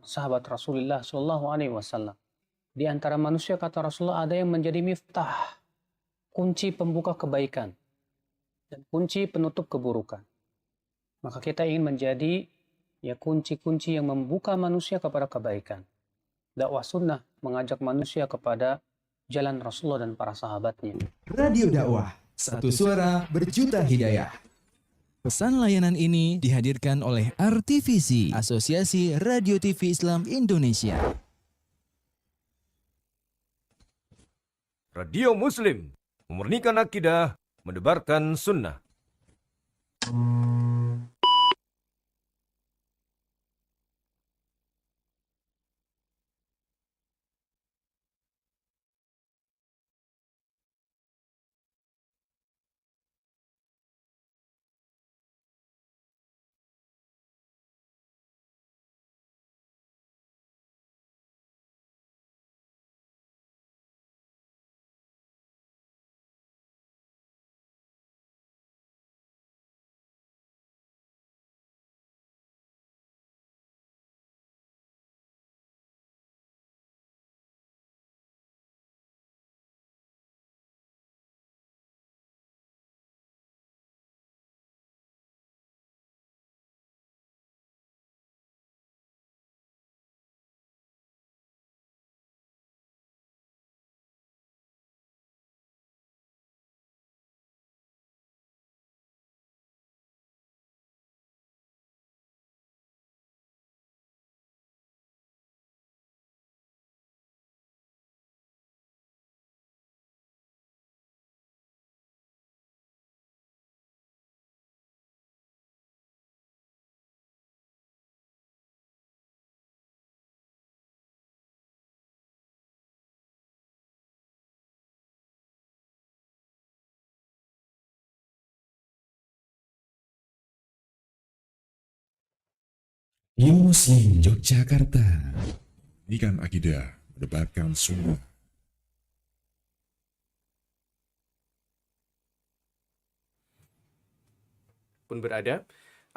sahabat Rasulullah Shallallahu Alaihi Wasallam. Di antara manusia, kata Rasulullah, ada yang menjadi miftah, kunci pembuka kebaikan dan kunci penutup keburukan. Maka kita ingin menjadi kunci-kunci yang membuka manusia kepada kebaikan. Dakwah sunnah mengajak manusia kepada jalan Rasulullah dan para sahabatnya. Radio dakwah, satu suara berjuta hidayah. Pesan layanan ini dihadirkan oleh RTVC, Asosiasi Radio TV Islam Indonesia. Radio Muslim, memurnikan akidah, mendebarkan sunnah. Muslim Yogyakarta, memurnikan akidah, mendebarkan sunnah. Pun berada,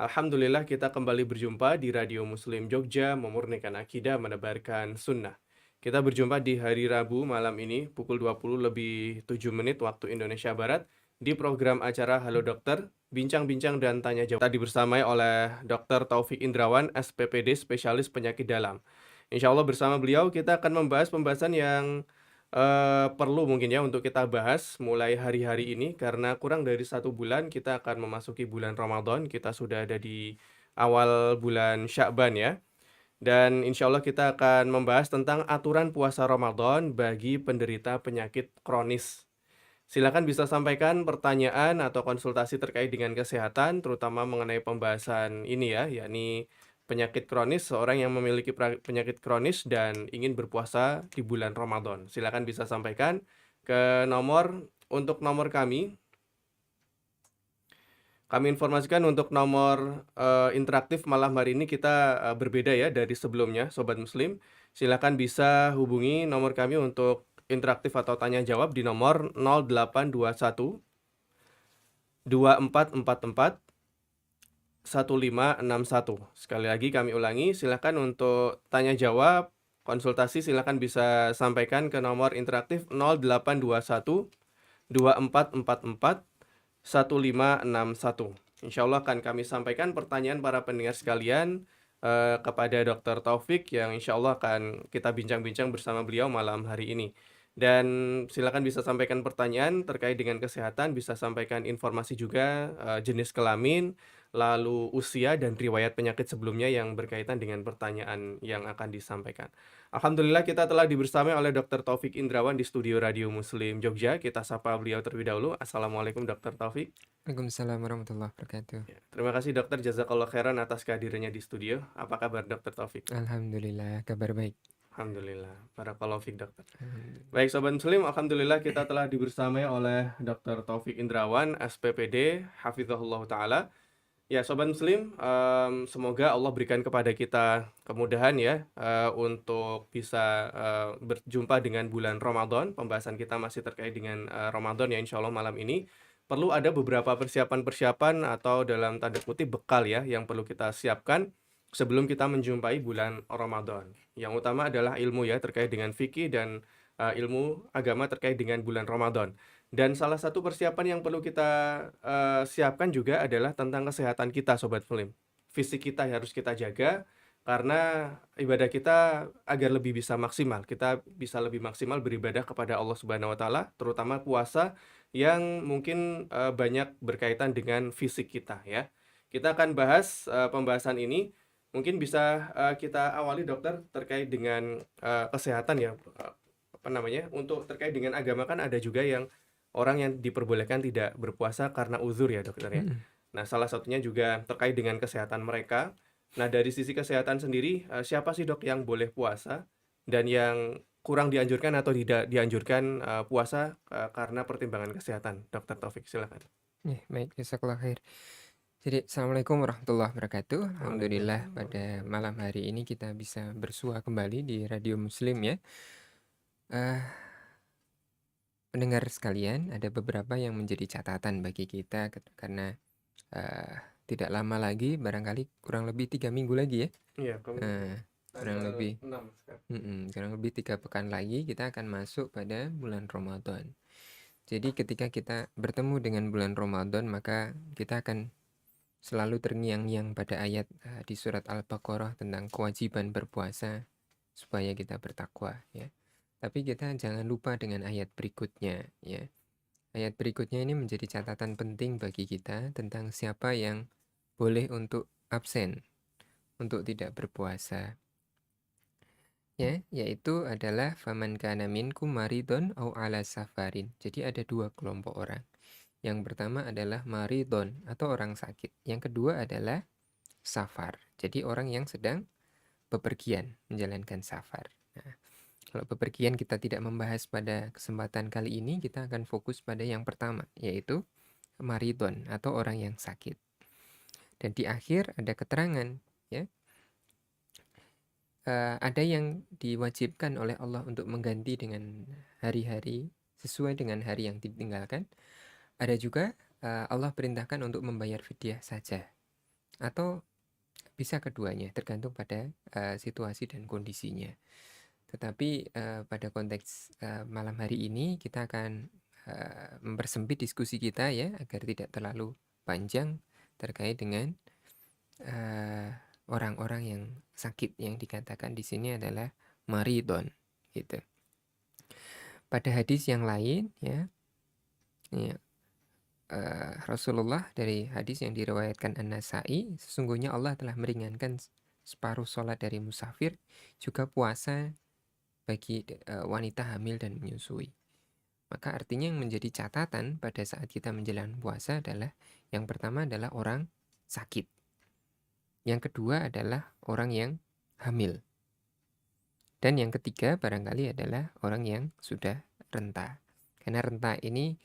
alhamdulillah kita kembali berjumpa di Radio Muslim Jogja, memurnikan akidah, menebarkan sunnah. Kita berjumpa di hari Rabu malam ini pukul 20:07 waktu Indonesia Barat di program acara Halo Dokter, bincang-bincang dan tanya jawab. Tadi bersamai oleh Dr. Taufik Indrawan, SPPD, spesialis penyakit dalam. Insya Allah bersama beliau kita akan membahas pembahasan yang perlu mungkin ya untuk kita bahas mulai hari-hari ini, karena kurang dari 1 bulan kita akan memasuki bulan Ramadan. Kita sudah ada di awal bulan Sya'ban ya. Dan insya Allah kita akan membahas tentang aturan puasa Ramadan bagi penderita penyakit kronis. Silakan bisa sampaikan pertanyaan atau konsultasi terkait dengan kesehatan, terutama mengenai pembahasan ini ya, yakni penyakit kronis, seorang yang memiliki penyakit kronis dan ingin berpuasa di bulan Ramadan. Silakan bisa sampaikan ke untuk nomor kami. Kami informasikan untuk nomor interaktif malam hari ini kita berbeda ya dari sebelumnya, Sobat Muslim. Silakan bisa hubungi nomor kami untuk interaktif atau tanya jawab di nomor 0821 2444 1561. Sekali lagi kami ulangi, silakan untuk tanya jawab, konsultasi silakan bisa sampaikan ke nomor interaktif 0821 2444 1561. Insya Allah akan kami sampaikan pertanyaan para pendengar sekalian kepada Dr. Taufik, yang insya Allah akan kita bincang-bincang bersama beliau malam hari ini. Dan silakan bisa sampaikan pertanyaan terkait dengan kesehatan, bisa sampaikan informasi juga jenis kelamin, lalu usia dan riwayat penyakit sebelumnya yang berkaitan dengan pertanyaan yang akan disampaikan. Alhamdulillah kita telah dibersamai oleh Dr. Taufik Indrawan di studio Radio Muslim Jogja. Kita sapa beliau terlebih dahulu. Assalamualaikum Dr. Taufik. Waalaikumsalam warahmatullahi wabarakatuh. Ya, terima kasih dokter, jazakallah khairan atas kehadirannya di studio. Apa kabar Dr. Taufik? Alhamdulillah, kabar baik. Alhamdulillah, barakallahu fiik dokter. Baik Sobat Muslim, alhamdulillah kita telah dibersamai oleh Dr. Taufik Indrawan, SPPD, Hafizahullah Ta'ala. Ya Sobat Muslim, semoga Allah berikan kepada kita kemudahan ya untuk bisa berjumpa dengan bulan Ramadan. Pembahasan kita masih terkait dengan Ramadan ya, insya Allah malam ini. Perlu ada beberapa persiapan-persiapan atau dalam tanda kutip bekal ya yang perlu kita siapkan sebelum kita menjumpai bulan Ramadan. Yang utama adalah ilmu ya terkait dengan fikih dan ilmu agama terkait dengan bulan Ramadan. Dan salah satu persiapan yang perlu kita siapkan juga adalah tentang kesehatan kita, Sobat Muslim. Fisik kita harus kita jaga karena ibadah kita agar lebih bisa maksimal. Kita bisa lebih maksimal beribadah kepada Allah Subhanahu wa taala, terutama puasa yang mungkin banyak berkaitan dengan fisik kita ya. Kita akan bahas pembahasan ini. Mungkin bisa kita awali dokter terkait dengan kesehatan ya, apa namanya? Untuk terkait dengan agama kan ada juga yang orang yang diperbolehkan tidak berpuasa karena uzur ya dokter ya. Mm-mm. Nah, salah satunya juga terkait dengan kesehatan mereka. Nah, dari sisi kesehatan sendiri, siapa sih dok yang boleh puasa dan yang kurang dianjurkan atau tidak dianjurkan puasa karena pertimbangan kesehatan? Dokter Taufik, silakan. Ya, baik, jazakallah khair. Jadi, Assalamualaikum warahmatullahi wabarakatuh. Alhamdulillah pada malam hari ini kita bisa bersua kembali di Radio Muslim ya. Eh, Pendengar sekalian, ada beberapa yang menjadi catatan bagi kita karena tidak lama lagi, barangkali kurang lebih 3 minggu lagi ya. Iya, kamu Kurang tanggal lebih 6 sekarang. kurang lebih 3 pekan lagi kita akan masuk pada bulan Ramadan. Jadi ketika kita bertemu dengan bulan Ramadan, maka kita akan selalu terngiang-ngiang pada ayat di surat Al-Baqarah tentang kewajiban berpuasa supaya kita bertakwa ya. Tapi kita jangan lupa dengan ayat berikutnya ya. Ayat berikutnya ini menjadi catatan penting bagi kita tentang siapa yang boleh untuk absen, untuk tidak berpuasa. Ya, yaitu adalah faman kana minkum maridon au ala safarin. Jadi ada 2 kelompok orang. Yang pertama adalah maridon atau orang sakit. Yang kedua adalah safar. Jadi orang yang sedang bepergian, menjalankan safar. Nah, kalau bepergian kita tidak membahas pada kesempatan kali ini, kita akan fokus pada yang pertama, yaitu maridon atau orang yang sakit. Dan di akhir ada keterangan, ya. Ada yang diwajibkan oleh Allah untuk mengganti dengan hari-hari sesuai dengan hari yang ditinggalkan. Ada juga Allah perintahkan untuk membayar fidyah saja, atau bisa keduanya, tergantung pada situasi dan kondisinya. Tetapi pada konteks malam hari ini kita akan mempersempit diskusi kita ya, agar tidak terlalu panjang terkait dengan orang-orang yang sakit yang dikatakan di sini adalah maridon gitu. Pada hadis yang lain ya, Rasulullah dari hadis yang diriwayatkan An-Nasa'i, sesungguhnya Allah telah meringankan separuh sholat dari musafir, juga puasa bagi wanita hamil dan menyusui. Maka artinya yang menjadi catatan pada saat kita menjalankan puasa adalah yang pertama adalah orang sakit. Yang kedua adalah orang yang hamil. Dan yang ketiga barangkali adalah orang yang sudah renta. Karena renta ini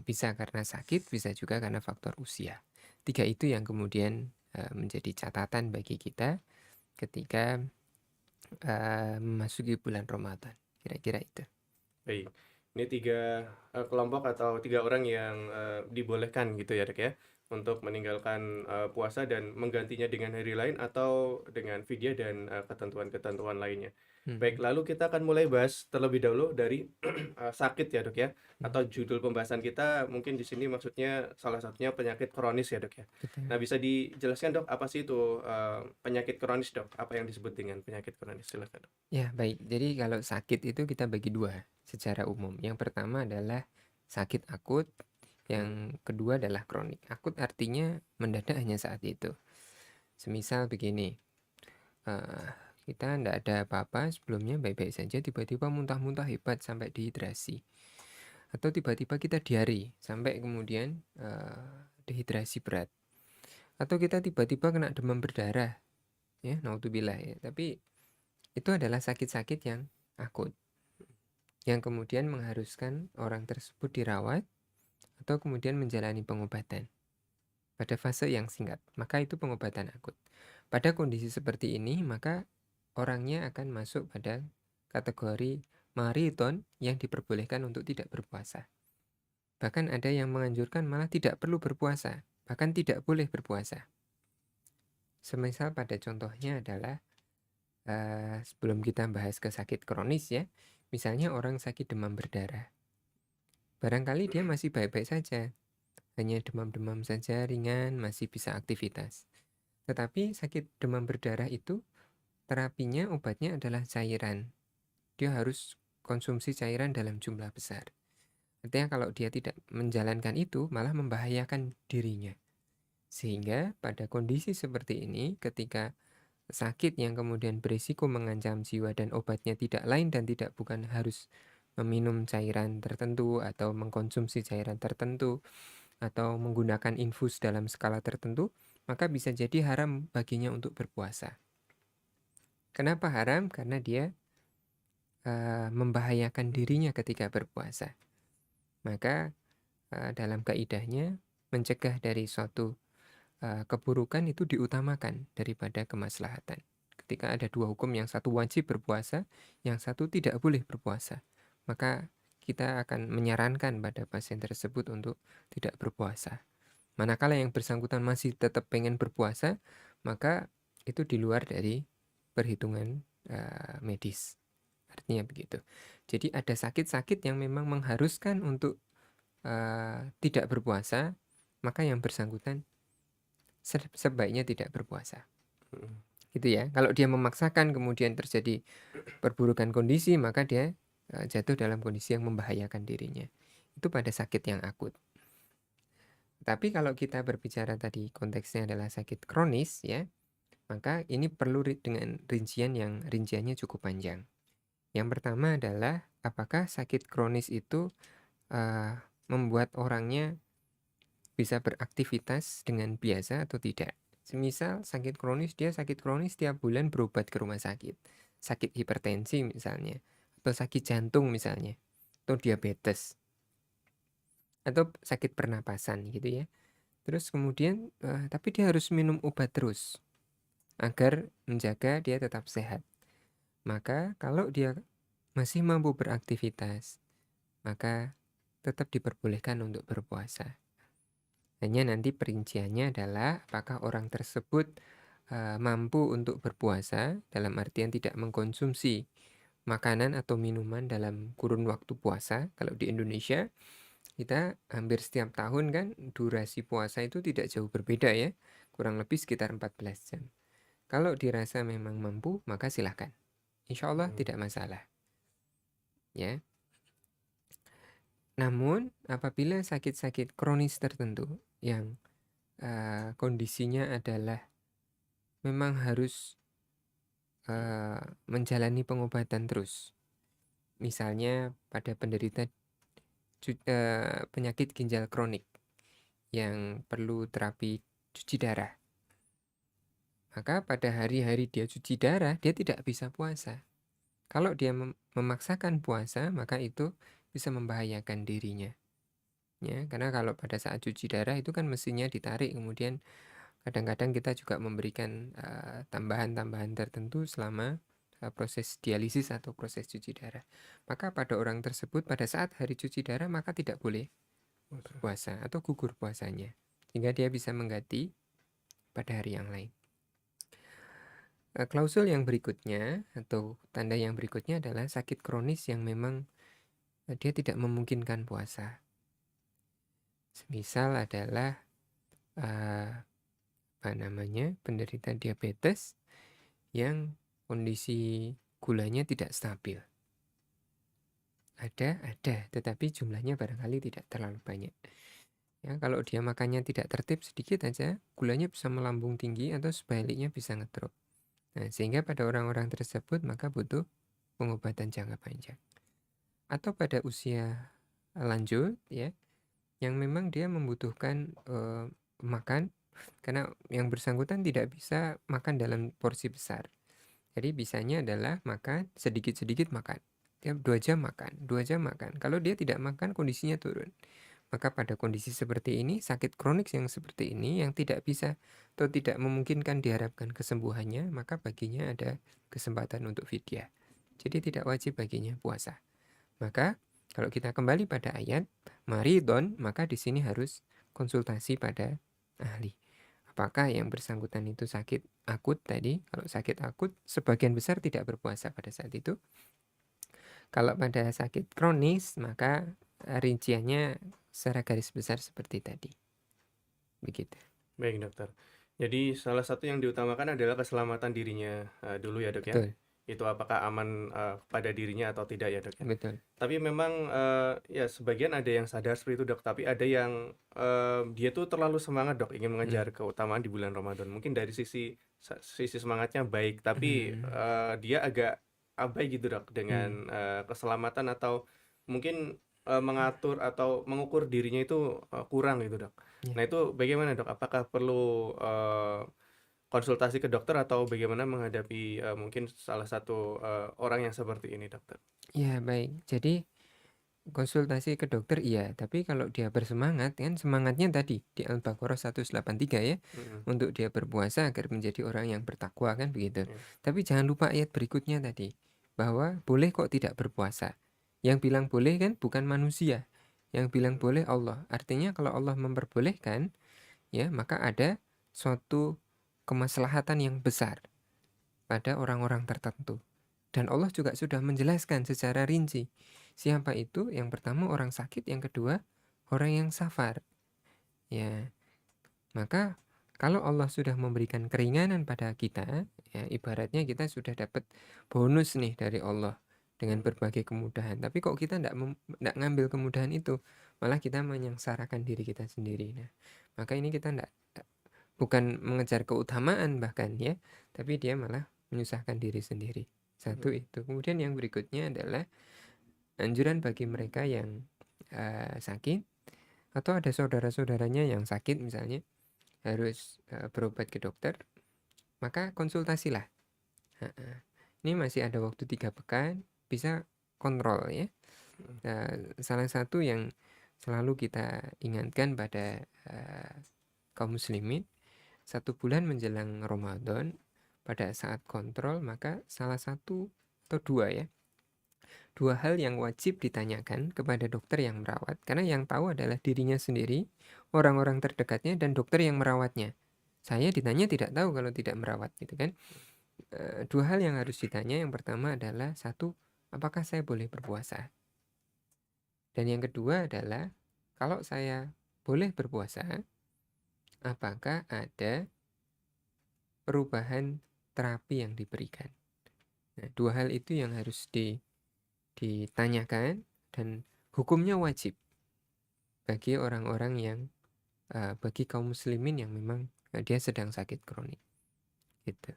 bisa karena sakit, bisa juga karena faktor usia. 3 itu yang kemudian menjadi catatan bagi kita ketika memasuki bulan Ramadan. Kira-kira itu. Baik, ini 3 kelompok atau 3 orang yang dibolehkan gitu ya dok ya, untuk meninggalkan puasa dan menggantinya dengan hari lain atau dengan fidyah dan ketentuan-ketentuan lainnya. Baik, lalu kita akan mulai bahas terlebih dahulu dari sakit ya dok ya, atau judul pembahasan kita mungkin di sini maksudnya salah satunya penyakit kronis ya dok ya. Betul. Nah, bisa dijelaskan dok apa sih itu penyakit kronis dok? Apa yang disebut dengan penyakit kronis? Silakan dok. Ya, baik. Jadi kalau sakit itu kita bagi 2 secara umum. Yang pertama adalah sakit akut, yang kedua adalah kronik. Akut artinya mendadak hanya saat itu. Semisal begini, kita tidak ada apa-apa sebelumnya, baik-baik saja, tiba-tiba muntah-muntah hebat sampai dehidrasi. Atau tiba-tiba kita diare sampai kemudian dehidrasi berat. Atau kita tiba-tiba kena demam berdarah, ya, naudzubillah ya. Tapi itu adalah sakit-sakit yang akut, yang kemudian mengharuskan orang tersebut dirawat atau kemudian menjalani pengobatan pada fase yang singkat. Maka itu pengobatan akut. Pada kondisi seperti ini, maka orangnya akan masuk pada kategori maridon yang diperbolehkan untuk tidak berpuasa. Bahkan ada yang menganjurkan malah tidak perlu berpuasa, bahkan tidak boleh berpuasa. Semisal pada contohnya adalah sebelum kita bahas ke sakit kronis ya, misalnya orang sakit demam berdarah. Barangkali dia masih baik-baik saja, hanya demam-demam saja ringan, masih bisa aktivitas. Tetapi sakit demam berdarah itu terapinya, obatnya adalah cairan. Dia harus konsumsi cairan dalam jumlah besar. Artinya kalau dia tidak menjalankan itu, malah membahayakan dirinya. Sehingga pada kondisi seperti ini, ketika sakit yang kemudian berisiko mengancam jiwa dan obatnya tidak lain dan tidak bukan harus meminum cairan tertentu atau mengkonsumsi cairan tertentu atau menggunakan infus dalam skala tertentu, maka bisa jadi haram baginya untuk berpuasa. Kenapa haram? Karena dia membahayakan dirinya ketika berpuasa. Maka dalam kaidahnya mencegah dari suatu keburukan itu diutamakan daripada kemaslahatan. Ketika ada dua hukum, yang satu wajib berpuasa, yang satu tidak boleh berpuasa, maka kita akan menyarankan pada pasien tersebut untuk tidak berpuasa. Manakala yang bersangkutan masih tetap pengen berpuasa, maka itu di luar dari perhitungan medis. Artinya begitu. Jadi ada sakit-sakit yang memang mengharuskan untuk tidak berpuasa, maka yang bersangkutan sebaiknya tidak berpuasa. Gitu ya. Kalau dia memaksakan kemudian terjadi perburukan kondisi, maka dia jatuh dalam kondisi yang membahayakan dirinya. Itu pada sakit yang akut. Tapi kalau kita berbicara tadi konteksnya adalah sakit kronis ya, maka ini perlu dengan rinciannya cukup panjang. Yang pertama adalah apakah sakit kronis itu membuat orangnya bisa beraktivitas dengan biasa atau tidak. Semisal sakit kronis, dia sakit kronis tiap bulan berobat ke rumah sakit. Sakit hipertensi misalnya, atau sakit jantung misalnya, atau diabetes, atau sakit pernapasan gitu ya. Terus kemudian, tapi dia harus minum obat terus agar menjaga dia tetap sehat. Maka kalau dia masih mampu beraktivitas, maka tetap diperbolehkan untuk berpuasa. Hanya nanti perinciannya adalah apakah orang tersebut mampu untuk berpuasa, dalam artian tidak mengkonsumsi makanan atau minuman dalam kurun waktu puasa. Kalau di Indonesia, kita hampir setiap tahun kan durasi puasa itu tidak jauh berbeda ya, kurang lebih sekitar 14 jam. Kalau dirasa memang mampu, maka silahkan. Insya Allah tidak masalah. Ya. Namun, apabila sakit-sakit kronis tertentu yang kondisinya adalah memang harus menjalani pengobatan terus. Misalnya pada penderita penyakit ginjal kronik yang perlu terapi cuci darah. Maka pada hari-hari dia cuci darah, dia tidak bisa puasa. Kalau dia memaksakan puasa, maka itu bisa membahayakan dirinya. Ya, karena kalau pada saat cuci darah itu kan mesinnya ditarik, kemudian kadang-kadang kita juga memberikan tambahan-tambahan tertentu selama proses dialisis atau proses cuci darah. Maka pada orang tersebut pada saat hari cuci darah maka tidak boleh puasa atau gugur puasanya, sehingga dia bisa mengganti pada hari yang lain. Klausul yang berikutnya atau tanda yang berikutnya adalah sakit kronis yang memang dia tidak memungkinkan puasa. Semisal adalah penderita diabetes yang kondisi gulanya tidak stabil. Ada, tetapi jumlahnya barangkali tidak terlalu banyak. Ya, kalau dia makannya tidak tertib sedikit aja, gulanya bisa melambung tinggi atau sebaliknya bisa ngedrop. Nah, sehingga pada orang-orang tersebut maka butuh pengobatan jangka panjang. Atau pada usia lanjut ya, yang memang dia membutuhkan makan, karena yang bersangkutan tidak bisa makan dalam porsi besar. Jadi bisanya adalah makan sedikit-sedikit makan. Tiap 2 jam makan, 2 jam makan. Kalau dia tidak makan, kondisinya turun. Maka pada kondisi seperti ini, sakit kronik yang seperti ini, yang tidak bisa atau tidak memungkinkan diharapkan kesembuhannya, maka baginya ada kesempatan untuk fidyah. Jadi tidak wajib baginya puasa. Maka kalau kita kembali pada ayat maridon, maka di sini harus konsultasi pada ahli. apakah yang bersangkutan itu sakit akut tadi. Kalau sakit akut, sebagian besar tidak berpuasa pada saat itu. Kalau pada sakit kronis, maka rinciannya secara garis besar seperti tadi. Begitu. Baik dokter. Jadi salah satu yang diutamakan adalah keselamatan dirinya dulu ya dok ya. Betul, Itu apakah aman pada dirinya atau tidak ya dok ya. betul. Tapi memang ya sebagian ada yang sadar seperti itu dok. Tapi ada yang dia tuh terlalu semangat dok ingin mengejar keutamaan di bulan Ramadan. Mungkin dari sisi semangatnya baik, tapi dia agak abai gitu dok dengan keselamatan atau mungkin mengatur atau mengukur dirinya itu kurang gitu dok. Ya. Nah itu bagaimana dok? Apakah perlu konsultasi ke dokter atau bagaimana menghadapi mungkin salah satu orang yang seperti ini dokter? Ya, baik. Jadi konsultasi ke dokter iya, tapi kalau dia bersemangat kan semangatnya tadi di Al-Baqarah 183 ya, untuk dia berpuasa agar menjadi orang yang bertakwa kan begitu. Ya. Tapi jangan lupa ayat berikutnya tadi, bahwa boleh kok tidak berpuasa. Yang bilang boleh kan bukan manusia, yang bilang boleh Allah. Artinya kalau Allah memperbolehkan ya, maka ada suatu kemaslahatan yang besar pada orang-orang tertentu. Dan Allah juga sudah menjelaskan secara rinci. Siapa itu? Yang pertama orang sakit, yang kedua orang yang safar. Ya, maka kalau Allah sudah memberikan keringanan pada kita, ya ibaratnya kita sudah dapat bonus nih dari Allah dengan berbagai kemudahan. Tapi kok kita tidak ngambil kemudahan itu, malah kita menyengsarakan diri kita sendiri. Nah, maka ini kita bukan mengejar keutamaan bahkan ya, tapi dia malah menyusahkan diri sendiri. Satu itu. Kemudian yang berikutnya adalah anjuran bagi mereka yang sakit atau ada saudara-saudaranya yang sakit misalnya harus berobat ke dokter, maka konsultasilah. Ini masih ada waktu 3 pekan, bisa kontrol ya. Salah satu yang selalu kita ingatkan pada kaum muslimin, 1 bulan menjelang Ramadan, pada saat kontrol maka salah satu atau 2 ya, 2 hal yang wajib ditanyakan kepada dokter yang merawat, karena yang tahu adalah dirinya sendiri, orang-orang terdekatnya, dan dokter yang merawatnya. Saya ditanya tidak tahu kalau tidak merawat gitu kan. 2 hal yang harus ditanya, yang pertama adalah 1, apakah saya boleh berpuasa? Dan yang kedua adalah, kalau saya boleh berpuasa, apakah ada perubahan terapi yang diberikan? Nah, 2 hal itu yang harus ditanyakan, dan hukumnya wajib bagi orang-orang yang bagi kaum muslimin yang memang dia sedang sakit kronik gitu.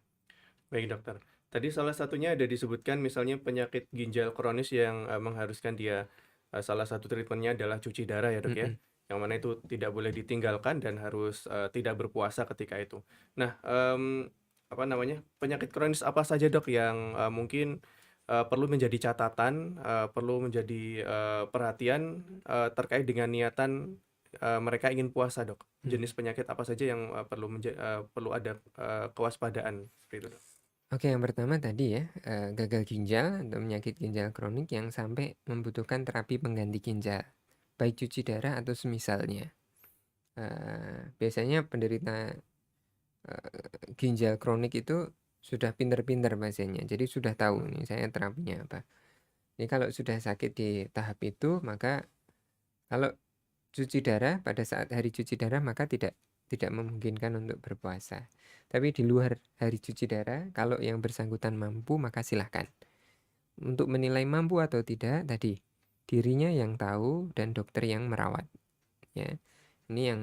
Baik dokter. Tadi salah satunya ada disebutkan misalnya penyakit ginjal kronis yang mengharuskan dia salah satu treatmentnya adalah cuci darah ya dok ya. Yang mana itu tidak boleh ditinggalkan dan harus tidak berpuasa ketika itu. Nah, penyakit kronis apa saja dok yang mungkin perlu menjadi catatan, perlu menjadi perhatian terkait dengan niatan mereka ingin puasa dok? Jenis penyakit apa saja yang perlu ada kewaspadaan seperti itu dok? Oke, yang pertama tadi ya, gagal ginjal atau penyakit ginjal kronik yang sampai membutuhkan terapi pengganti ginjal, baik cuci darah atau semisalnya. Biasanya penderita ginjal kronik itu sudah pinter-pinter pasiennya, jadi sudah tahu nih saya terapinya apa. Jadi kalau sudah sakit di tahap itu, maka kalau cuci darah, pada saat hari cuci darah maka tidak memungkinkan untuk berpuasa. Tapi di luar hari cuci darah, kalau yang bersangkutan mampu, maka silahkan. Untuk menilai mampu atau tidak, tadi dirinya yang tahu dan dokter yang merawat. Ya, ini yang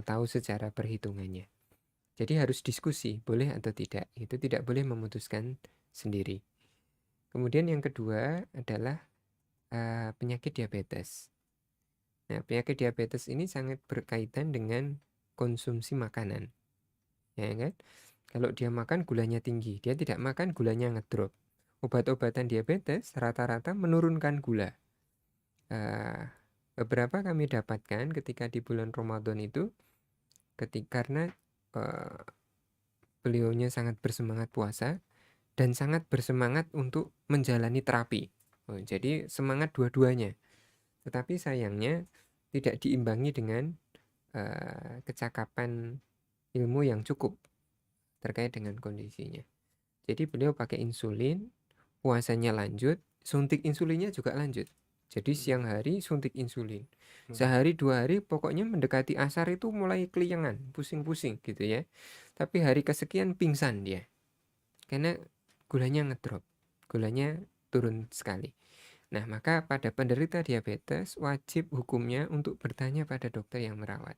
tahu secara perhitungannya. Jadi harus diskusi, boleh atau tidak. Itu tidak boleh memutuskan sendiri. Kemudian yang kedua adalah penyakit diabetes. Nah, penyakit diabetes ini sangat berkaitan dengan konsumsi makanan. Ya kan? Kalau dia makan gulanya tinggi, dia tidak makan gulanya ngedrop. Obat-obatan diabetes rata-rata menurunkan gula. Beberapa kami dapatkan ketika di bulan Ramadan itu, karena beliaunya sangat bersemangat puasa dan sangat bersemangat untuk menjalani terapi. Jadi semangat dua-duanya. Tetapi sayangnya tidak diimbangi dengan kecakapan ilmu yang cukup terkait dengan kondisinya. Jadi beliau pakai insulin, puasanya lanjut, suntik insulinnya juga lanjut. Jadi siang hari suntik insulin. Sehari 2 hari pokoknya mendekati asar itu mulai keliengan, pusing-pusing gitu ya. Tapi hari kesekian pingsan dia. Karena gulanya ngedrop, gulanya turun sekali. Nah, maka pada penderita diabetes wajib hukumnya untuk bertanya pada dokter yang merawat.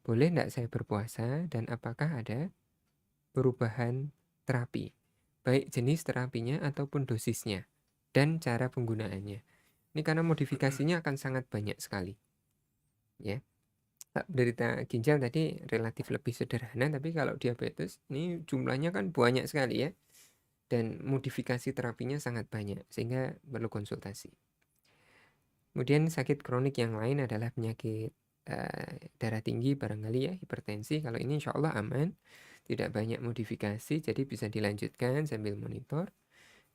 Boleh enggak saya berpuasa dan apakah ada perubahan terapi, baik jenis terapinya ataupun dosisnya dan cara penggunaannya. Ini karena modifikasinya akan sangat banyak sekali. Ya. Penderita ginjal tadi relatif lebih sederhana, tapi kalau diabetes ini jumlahnya kan banyak sekali ya. Dan modifikasi terapinya sangat banyak sehingga perlu konsultasi. Kemudian sakit kronik yang lain adalah penyakit darah tinggi barangkali ya, hipertensi. Kalau ini insya Allah aman, tidak banyak modifikasi, jadi bisa dilanjutkan sambil monitor.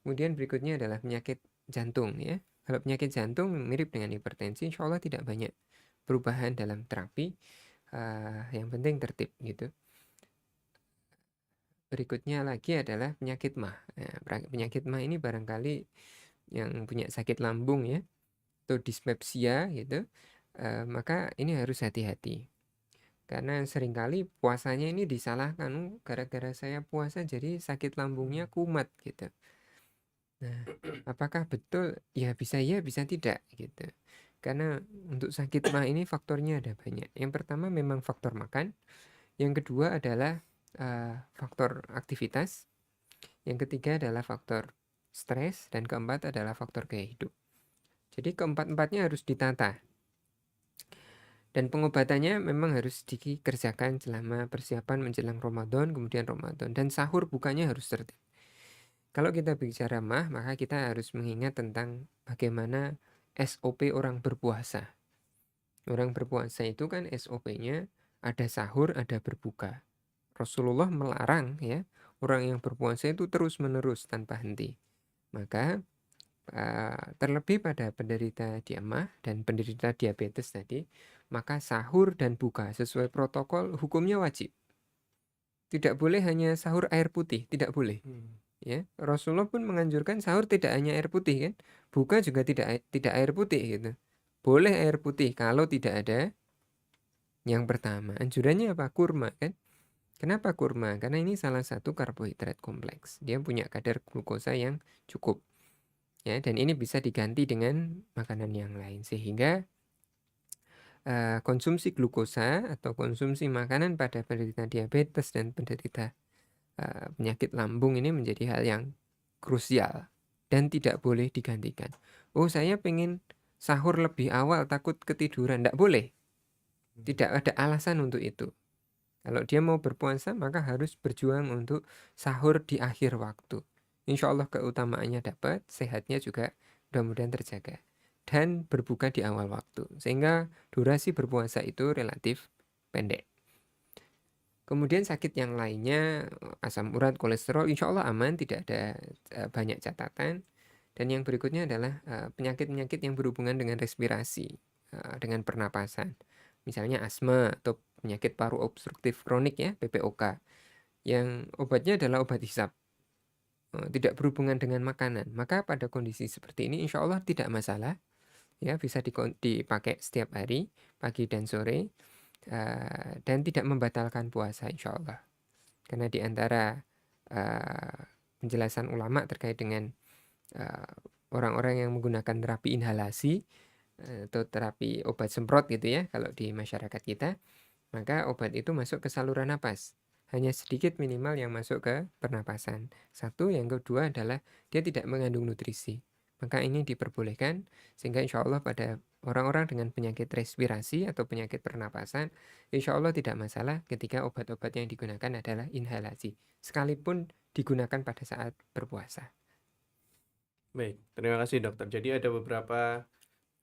Kemudian berikutnya adalah penyakit jantung ya. Kalau penyakit jantung mirip dengan hipertensi, insya Allah tidak banyak perubahan dalam terapi. Yang penting tertib gitu. Berikutnya lagi adalah penyakit MAH. Penyakit MAH ini barangkali yang punya sakit lambung ya, atau dispepsia gitu, maka ini harus hati-hati. Karena seringkali puasanya ini disalahkan, gara-gara saya puasa jadi sakit lambungnya kumat gitu. Nah, apakah betul? Ya bisa tidak gitu. Karena untuk sakit MAH ini faktornya ada banyak. Yang pertama memang faktor makan. Yang kedua adalah faktor aktivitas. Yang ketiga adalah faktor stres. Dan keempat adalah faktor gaya hidup. Jadi keempat-empatnya harus ditata. Dan pengobatannya memang harus dikerjakan selama persiapan menjelang Ramadan, kemudian Ramadan. Dan sahur bukanya harus tertib. Kalau kita bicara MAH, maka kita harus mengingat tentang bagaimana SOP orang berpuasa. Orang berpuasa itu kan SOP-nya ada sahur, ada berbuka. Rasulullah melarang ya orang yang berpuasa itu terus-menerus tanpa henti. Maka terlebih pada penderita MAH dan penderita diabetes tadi, maka sahur dan buka sesuai protokol hukumnya wajib. Tidak boleh hanya sahur air putih, tidak boleh. Ya, Rasulullah pun menganjurkan sahur tidak hanya air putih kan, buka juga tidak air putih gitu. Boleh air putih kalau tidak ada yang pertama. Anjurannya apa? Kurma kan? Kenapa kurma? Karena ini salah satu karbohidrat kompleks. Dia punya kadar glukosa yang cukup. Ya, dan ini bisa diganti dengan makanan yang lain sehingga konsumsi glukosa atau konsumsi makanan pada penderita diabetes dan penderita penyakit lambung ini menjadi hal yang krusial dan tidak boleh digantikan. Oh, saya pengen sahur lebih awal takut ketiduran. Tidak boleh. Tidak ada alasan untuk itu. Kalau dia mau berpuasa maka harus berjuang untuk sahur di akhir waktu. Insya Allah keutamaannya dapat, sehatnya juga mudah-mudahan terjaga. Dan berbuka di awal waktu. Sehingga durasi berpuasa itu relatif pendek. Kemudian sakit yang lainnya, asam urat, kolesterol, insya Allah aman, tidak ada banyak catatan. Dan yang berikutnya adalah penyakit-penyakit yang berhubungan dengan respirasi, dengan pernapasan. Misalnya asma atau penyakit paru obstruktif kronik ya, PPOK. Yang obatnya adalah obat hisap. Tidak berhubungan dengan makanan. Maka pada kondisi seperti ini insya Allah tidak masalah. Ya, bisa dipakai setiap hari, pagi dan sore. Dan tidak membatalkan puasa insya Allah. Karena di antara penjelasan ulama terkait dengan orang-orang yang menggunakan terapi inhalasi atau terapi obat semprot gitu ya, kalau di masyarakat kita, maka obat itu masuk ke saluran napas. Hanya sedikit minimal yang masuk ke pernapasan. Satu, yang kedua adalah dia tidak mengandung nutrisi. Maka ini diperbolehkan sehingga insya Allah pada orang-orang dengan penyakit respirasi atau penyakit pernapasan, insya Allah tidak masalah ketika obat-obat yang digunakan adalah inhalasi. Sekalipun digunakan pada saat berpuasa. Baik, terima kasih dokter. Jadi ada beberapa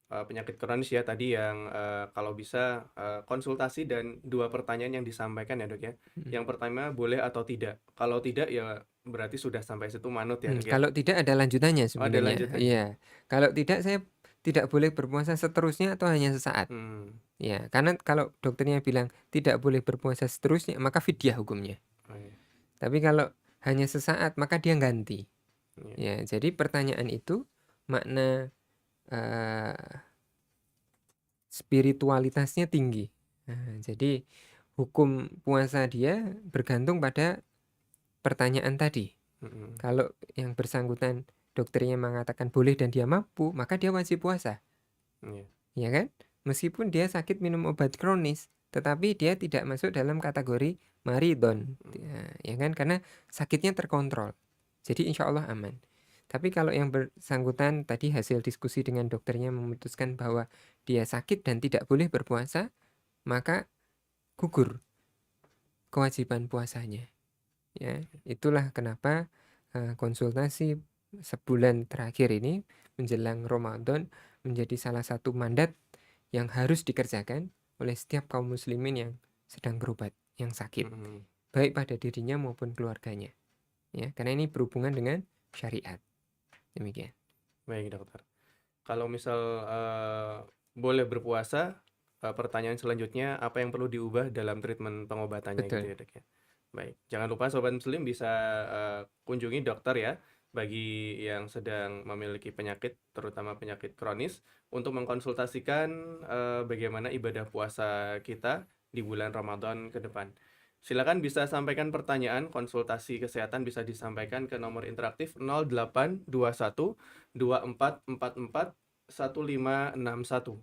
penyakit kronis ya tadi yang kalau bisa konsultasi dan 2 pertanyaan yang disampaikan ya dok ya. Yang pertama boleh atau tidak. Kalau tidak ya berarti sudah sampai situ manut ya dok ya. Kalau tidak ada lanjutannya sebenarnya. lanjutannya. Iya. Kalau tidak tidak boleh berpuasa seterusnya atau hanya sesaat. Hmm. Ya, karena kalau dokternya bilang tidak boleh berpuasa seterusnya, maka fidyah hukumnya. Oh, iya. Tapi kalau hanya sesaat, maka dia ganti. Iya. Ya, jadi pertanyaan itu makna spiritualitasnya tinggi. Nah, jadi hukum puasa dia bergantung pada pertanyaan tadi. Mm-mm. Kalau yang bersangkutan dokternya mengatakan boleh dan dia mampu, maka dia wajib puasa. Iya. Ya kan? Meskipun dia sakit minum obat kronis, tetapi dia tidak masuk dalam kategori maridon. Ya kan? Karena sakitnya terkontrol. Jadi insya Allah aman. Tapi kalau yang bersangkutan tadi hasil diskusi dengan dokternya memutuskan bahwa dia sakit dan tidak boleh berpuasa, maka gugur kewajiban puasanya. Ya, itulah kenapa konsultasi sebulan terakhir ini menjelang Ramadan menjadi salah satu mandat yang harus dikerjakan oleh setiap kaum muslimin yang sedang berobat, yang sakit, Mm-mm. baik pada dirinya maupun keluarganya. Ya, karena ini berhubungan dengan syariat. Demikian. Baik dokter. Kalau misal boleh berpuasa, pertanyaan selanjutnya apa yang perlu diubah dalam treatment pengobatannya gitu Betul. ya dok ya. Baik, jangan lupa sobat muslim bisa kunjungi dokter ya bagi yang sedang memiliki penyakit, terutama penyakit kronis, untuk mengkonsultasikan bagaimana ibadah puasa kita di bulan Ramadan ke depan. Silakan bisa sampaikan pertanyaan, konsultasi kesehatan bisa disampaikan ke nomor interaktif 0821 2444 1561.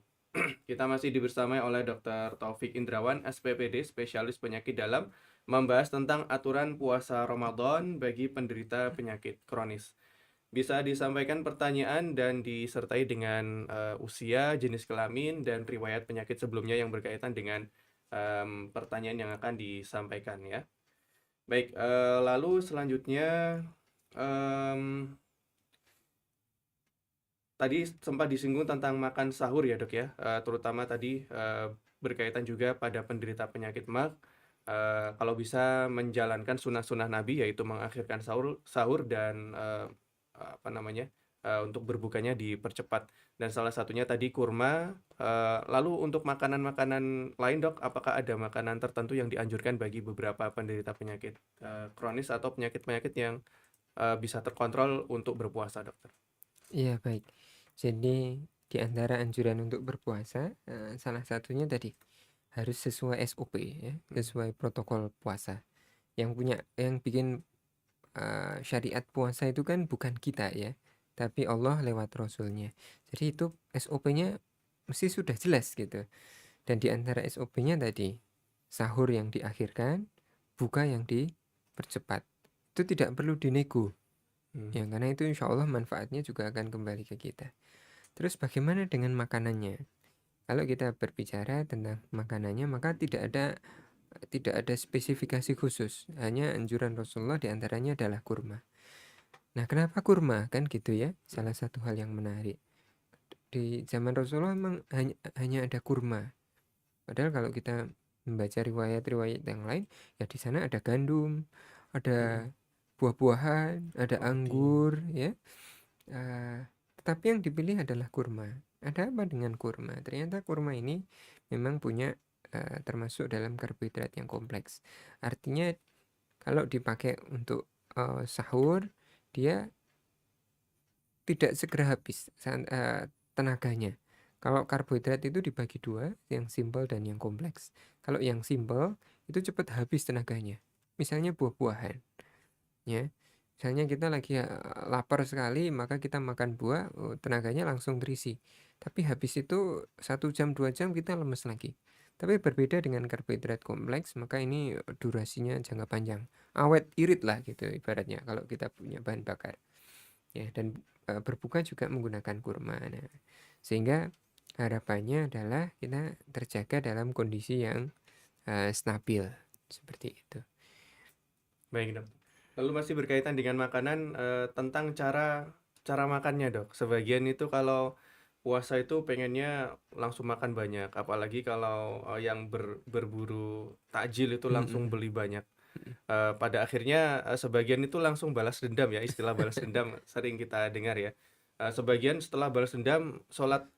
Kita masih dibersamai oleh Dr. Taufik Indrawan, SPPD, spesialis penyakit dalam, membahas tentang aturan puasa Ramadan bagi penderita penyakit kronis. Bisa disampaikan pertanyaan dan disertai dengan usia, jenis kelamin, dan riwayat penyakit sebelumnya yang berkaitan dengan pertanyaan yang akan disampaikan ya. Baik, lalu selanjutnya tadi sempat disinggung tentang makan sahur ya dok ya, terutama tadi berkaitan juga pada penderita penyakit MAG. Kalau bisa menjalankan sunnah-sunnah Nabi yaitu mengakhirkan sahur dan untuk berbukanya dipercepat, dan salah satunya tadi kurma. Lalu untuk makanan-makanan lain dok, apakah ada makanan tertentu yang dianjurkan bagi beberapa penderita penyakit kronis atau penyakit-penyakit yang bisa terkontrol untuk berpuasa dokter? Iya, baik. Jadi di antara anjuran untuk berpuasa, salah satunya tadi harus sesuai SOP ya, sesuai protokol puasa. Yang bikin syariat puasa itu kan bukan kita ya, tapi Allah lewat Rasulnya. Jadi itu SOP-nya mesti sudah jelas gitu. Dan di antara SOP-nya tadi sahur yang diakhirkan, buka yang dipercepat. Itu tidak perlu dinego. Ya, karena itu insya Allah manfaatnya juga akan kembali ke kita. Terus bagaimana dengan makanannya? Kalau kita berbicara tentang makanannya, maka tidak ada spesifikasi khusus. Hanya anjuran Rasulullah diantaranya adalah kurma. Nah, kenapa kurma? Kan gitu ya, salah satu hal yang menarik. Di zaman Rasulullah memang hanya ada kurma. Padahal kalau kita membaca riwayat-riwayat yang lain, ya di sana ada gandum, ada buah-buahan, ada Roti. anggur, ya. Tetapi yang dipilih adalah kurma. Ada apa dengan kurma? Ternyata kurma ini memang punya termasuk dalam karbohidrat yang kompleks. Artinya kalau dipakai untuk sahur, dia tidak segera habis tenaganya. Kalau karbohidrat itu dibagi dua, yang simpel dan yang kompleks. Kalau yang simpel itu cepat habis tenaganya. Misalnya buah-buahan, ya. Misalnya kita lagi lapar sekali, maka kita makan buah, tenaganya langsung terisi. Tapi habis itu 1 jam 2 jam kita lemes lagi. Tapi berbeda dengan karbohidrat kompleks, maka ini durasinya jangka panjang. Awet irit lah gitu ibaratnya kalau kita punya bahan bakar. Ya, dan berbuka juga menggunakan kurma. Nah, sehingga harapannya adalah kita terjaga dalam kondisi yang stabil seperti itu. Baik dok. Lalu masih berkaitan dengan makanan, tentang cara makannya dok. Sebagian itu kalau puasa itu pengennya langsung makan banyak, apalagi kalau yang berburu takjil itu langsung beli banyak. Pada akhirnya sebagian itu langsung balas dendam ya, istilah balas dendam sering kita dengar ya. Sebagian setelah balas dendam, sholat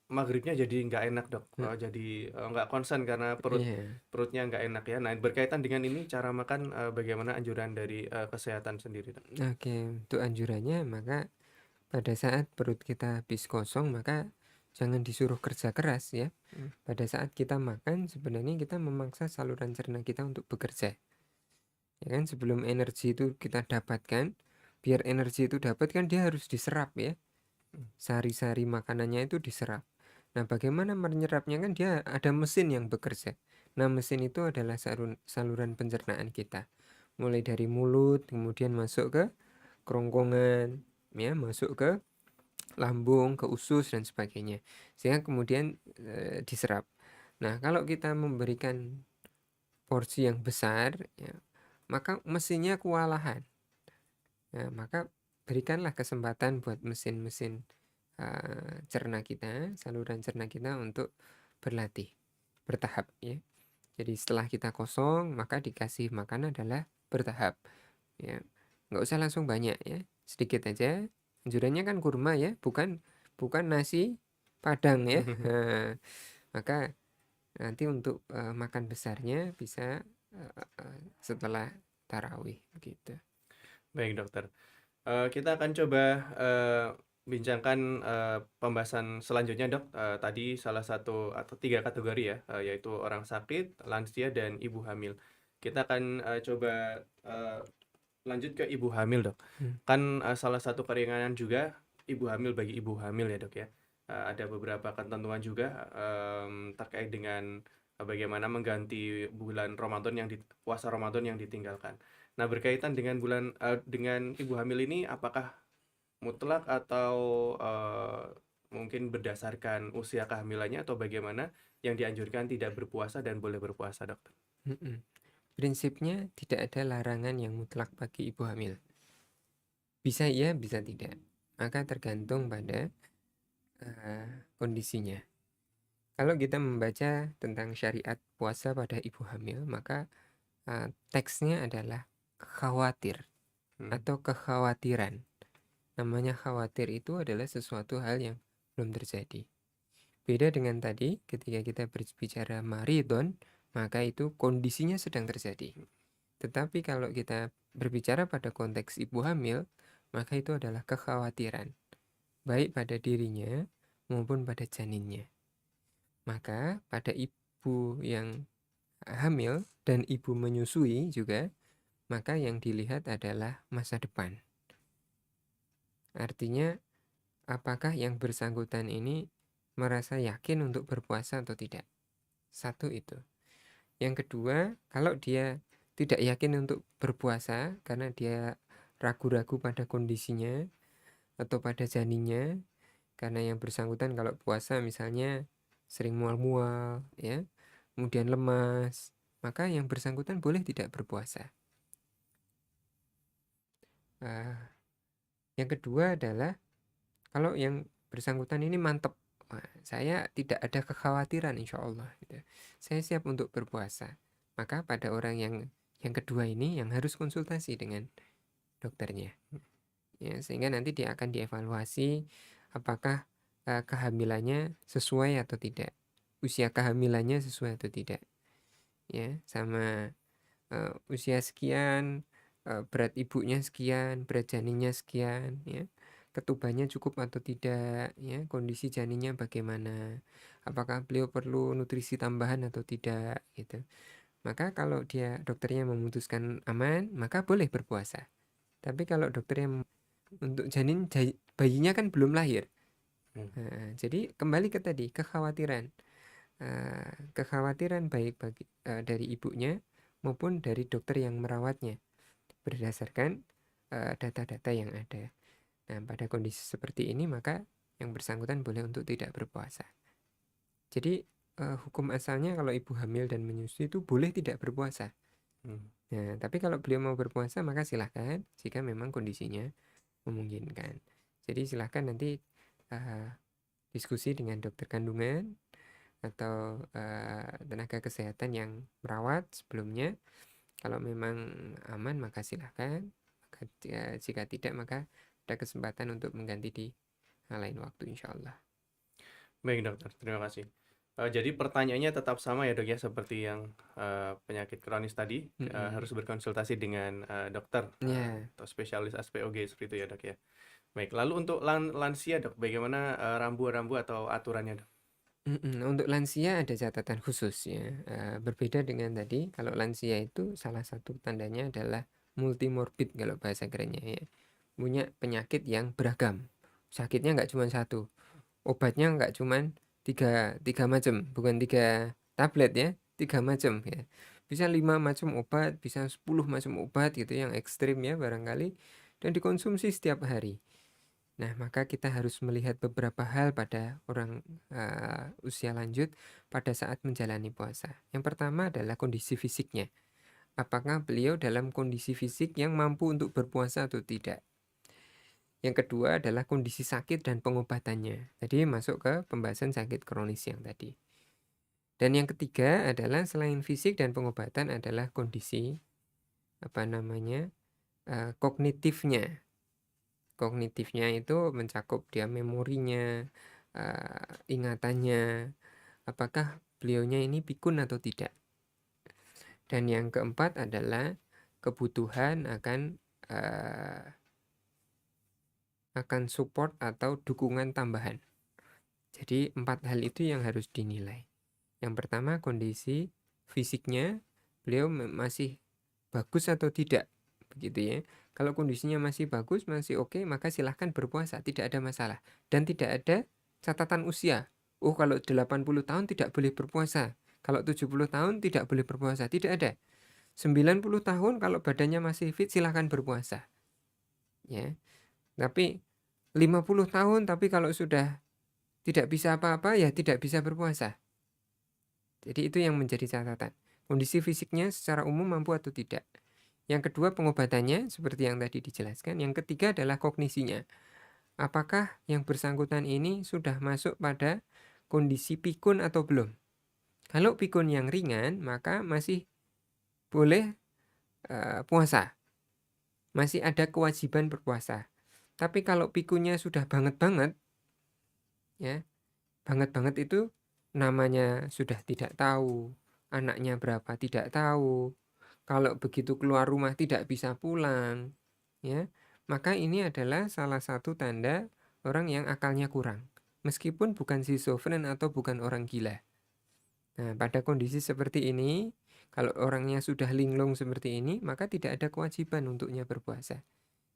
maghribnya jadi nggak enak dok. Hmm, Jadi nggak konsen karena iya. perutnya nggak enak ya. Nah berkaitan dengan ini cara makan, bagaimana anjuran dari kesehatan sendiri dok? Oke, untuk anjurannya maka pada saat perut kita habis kosong maka jangan disuruh kerja keras ya. Pada saat kita makan sebenarnya kita memaksa saluran cerna kita untuk bekerja. Ya kan, sebelum energi itu kita dapatkan, biar energi itu dapat kan dia harus diserap ya. Sari-sari makanannya itu diserap. Nah, bagaimana menyerapnya kan dia ada mesin yang bekerja. Nah, mesin itu adalah saluran pencernaan kita. Mulai dari mulut, kemudian masuk ke kerongkongan, ya, masuk ke lambung, ke usus dan sebagainya. Sehingga kemudian diserap. Nah, kalau kita memberikan porsi yang besar, ya, maka mesinnya kewalahan. Ya, maka berikanlah kesempatan buat mesin-mesin cerna kita, saluran cerna kita untuk berlatih bertahap ya. Jadi setelah kita kosong, maka dikasih makan adalah bertahap ya. Nggak usah langsung banyak ya, sedikit aja. Anjurannya kan kurma ya, bukan bukan nasi padang ya. Nah, maka nanti untuk makan besarnya bisa setelah tarawih gitu. Baik dokter. Kita akan coba bincangkan pembahasan selanjutnya dok. Tadi salah satu atau 3 kategori ya, yaitu orang sakit, lansia, dan ibu hamil. Kita akan coba lanjut ke ibu hamil dok. Hmm. Kan salah satu keringanan juga ibu hamil bagi ibu hamil ya dok ya. Ada beberapa ketentuan juga terkait dengan bagaimana mengganti bulan Ramadan puasa Ramadan yang ditinggalkan. Nah, berkaitan dengan ibu hamil ini, apakah mutlak atau mungkin berdasarkan usia kehamilannya atau bagaimana yang dianjurkan tidak berpuasa dan boleh berpuasa, dokter? Mm-mm. Prinsipnya tidak ada larangan yang mutlak bagi ibu hamil. Bisa iya, bisa tidak. Maka tergantung pada kondisinya. Kalau kita membaca tentang syariat puasa pada ibu hamil, maka teksnya adalah khawatir atau kekhawatiran. Namanya khawatir itu adalah sesuatu hal yang belum terjadi. Beda dengan tadi, ketika kita berbicara maridon, maka itu kondisinya sedang terjadi. Tetapi kalau kita berbicara pada konteks ibu hamil, maka itu adalah kekhawatiran, baik pada dirinya maupun pada janinnya. Maka pada ibu yang hamil dan ibu menyusui juga, maka yang dilihat adalah masa depan. Artinya, apakah yang bersangkutan ini merasa yakin untuk berpuasa atau tidak? Satu itu. Yang kedua, kalau dia tidak yakin untuk berpuasa karena dia ragu-ragu pada kondisinya atau pada janinnya, karena yang bersangkutan kalau puasa misalnya sering mual-mual ya, kemudian lemas, maka yang bersangkutan boleh tidak berpuasa. Yang kedua adalah kalau yang bersangkutan ini mantep, saya tidak ada kekhawatiran insya Allah gitu. Saya siap untuk berpuasa. Maka pada orang yang kedua ini yang harus konsultasi dengan dokternya. Ya, sehingga nanti dia akan dievaluasi apakah kehamilannya sesuai atau tidak. Usia kehamilannya sesuai atau tidak. Ya, sama usia sekian, berat ibunya sekian, berat janinnya sekian, ya. Ketubannya cukup atau tidak, ya, kondisi janinnya bagaimana, apakah beliau perlu nutrisi tambahan atau tidak, gitu. Maka kalau dokternya memutuskan aman, maka boleh berpuasa. Tapi kalau dokternya untuk bayinya kan belum lahir. Nah, jadi kembali ke tadi kekhawatiran, kekhawatiran baik dari ibunya maupun dari dokter yang merawatnya berdasarkan data-data yang ada. Nah, pada kondisi seperti ini maka yang bersangkutan boleh untuk tidak berpuasa. Jadi hukum asalnya kalau ibu hamil dan menyusui itu boleh tidak berpuasa. Nah, tapi kalau beliau mau berpuasa maka silahkan jika memang kondisinya memungkinkan. Jadi silahkan nanti diskusi dengan dokter kandungan atau tenaga kesehatan yang merawat sebelumnya. Kalau memang aman maka silahkan. Jika tidak maka ada kesempatan untuk mengganti di lain waktu insyaallah. Baik dokter, terima kasih. Jadi pertanyaannya tetap sama ya dok ya, seperti yang penyakit kronis tadi, harus berkonsultasi dengan dokter Ya. atau spesialis SPOG seperti itu ya dok ya. Baik, lalu untuk lansia dok, bagaimana rambu-rambu atau aturannya dok? Untuk lansia ada catatan khusus ya. Berbeda dengan tadi, kalau lansia itu salah satu tandanya adalah multimorbid kalau bahasa kerennya ya. Punya penyakit yang beragam. Sakitnya nggak cuma satu. Obatnya nggak cuma tiga macam, bukan 3 tablet ya, 3 macam ya. Bisa 5 macam obat, bisa 10 macam obat gitu yang ekstrim ya barangkali, dan dikonsumsi setiap hari. Nah, maka kita harus melihat beberapa hal pada orang usia lanjut pada saat menjalani puasa. Yang pertama adalah kondisi fisiknya. Apakah beliau dalam kondisi fisik yang mampu untuk berpuasa atau tidak? Yang kedua adalah kondisi sakit dan pengobatannya. Tadi masuk ke pembahasan sakit kronis yang tadi. Dan yang ketiga adalah selain fisik dan pengobatan adalah kondisi kognitifnya. Kognitifnya itu mencakup dia memorinya, ingatannya, apakah beliaunya ini pikun atau tidak. Dan yang keempat adalah kebutuhan akan support atau dukungan tambahan. Jadi 4 hal itu yang harus dinilai. Yang pertama kondisi fisiknya, beliau masih bagus atau tidak, begitu ya. Kalau kondisinya masih bagus, masih oke, maka silahkan berpuasa, tidak ada masalah. Dan tidak ada catatan usia. Oh, kalau 80 tahun tidak boleh berpuasa. Kalau 70 tahun tidak boleh berpuasa, tidak ada. 90 tahun kalau badannya masih fit silahkan berpuasa. Ya. Tapi 50 tahun tapi kalau sudah tidak bisa apa-apa ya tidak bisa berpuasa. Jadi itu yang menjadi catatan. Kondisi fisiknya secara umum mampu atau tidak. Yang kedua pengobatannya seperti yang tadi dijelaskan. Yang ketiga adalah kognisinya. Apakah yang bersangkutan ini sudah masuk pada kondisi pikun atau belum? Kalau pikun yang ringan maka masih boleh puasa. Masih ada kewajiban berpuasa. Tapi kalau pikunnya sudah banget-banget, ya, banget-banget itu namanya sudah tidak tahu, anaknya berapa tidak tahu, kalau begitu keluar rumah tidak bisa pulang, ya, maka ini adalah salah satu tanda orang yang akalnya kurang, meskipun bukan schizofren atau bukan orang gila. Nah, pada kondisi seperti ini, kalau orangnya sudah linglung seperti ini, maka tidak ada kewajiban untuknya berpuasa.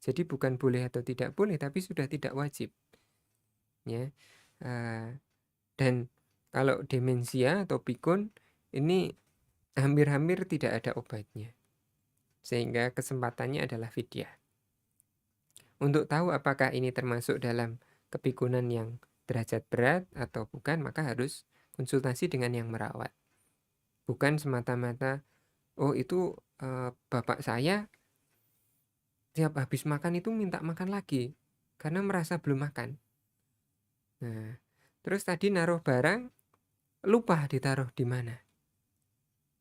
Jadi bukan boleh atau tidak boleh, tapi sudah tidak wajib. Ya, dan kalau demensia atau pikun ini hampir-hampir tidak ada obatnya, sehingga kesempatannya adalah fidyah. Untuk tahu apakah ini termasuk dalam kepikunan yang derajat berat atau bukan, maka harus konsultasi dengan yang merawat. Bukan semata-mata, oh itu bapak saya tiap habis makan itu minta makan lagi karena merasa belum makan. Nah, terus tadi naruh barang lupa ditaruh di mana.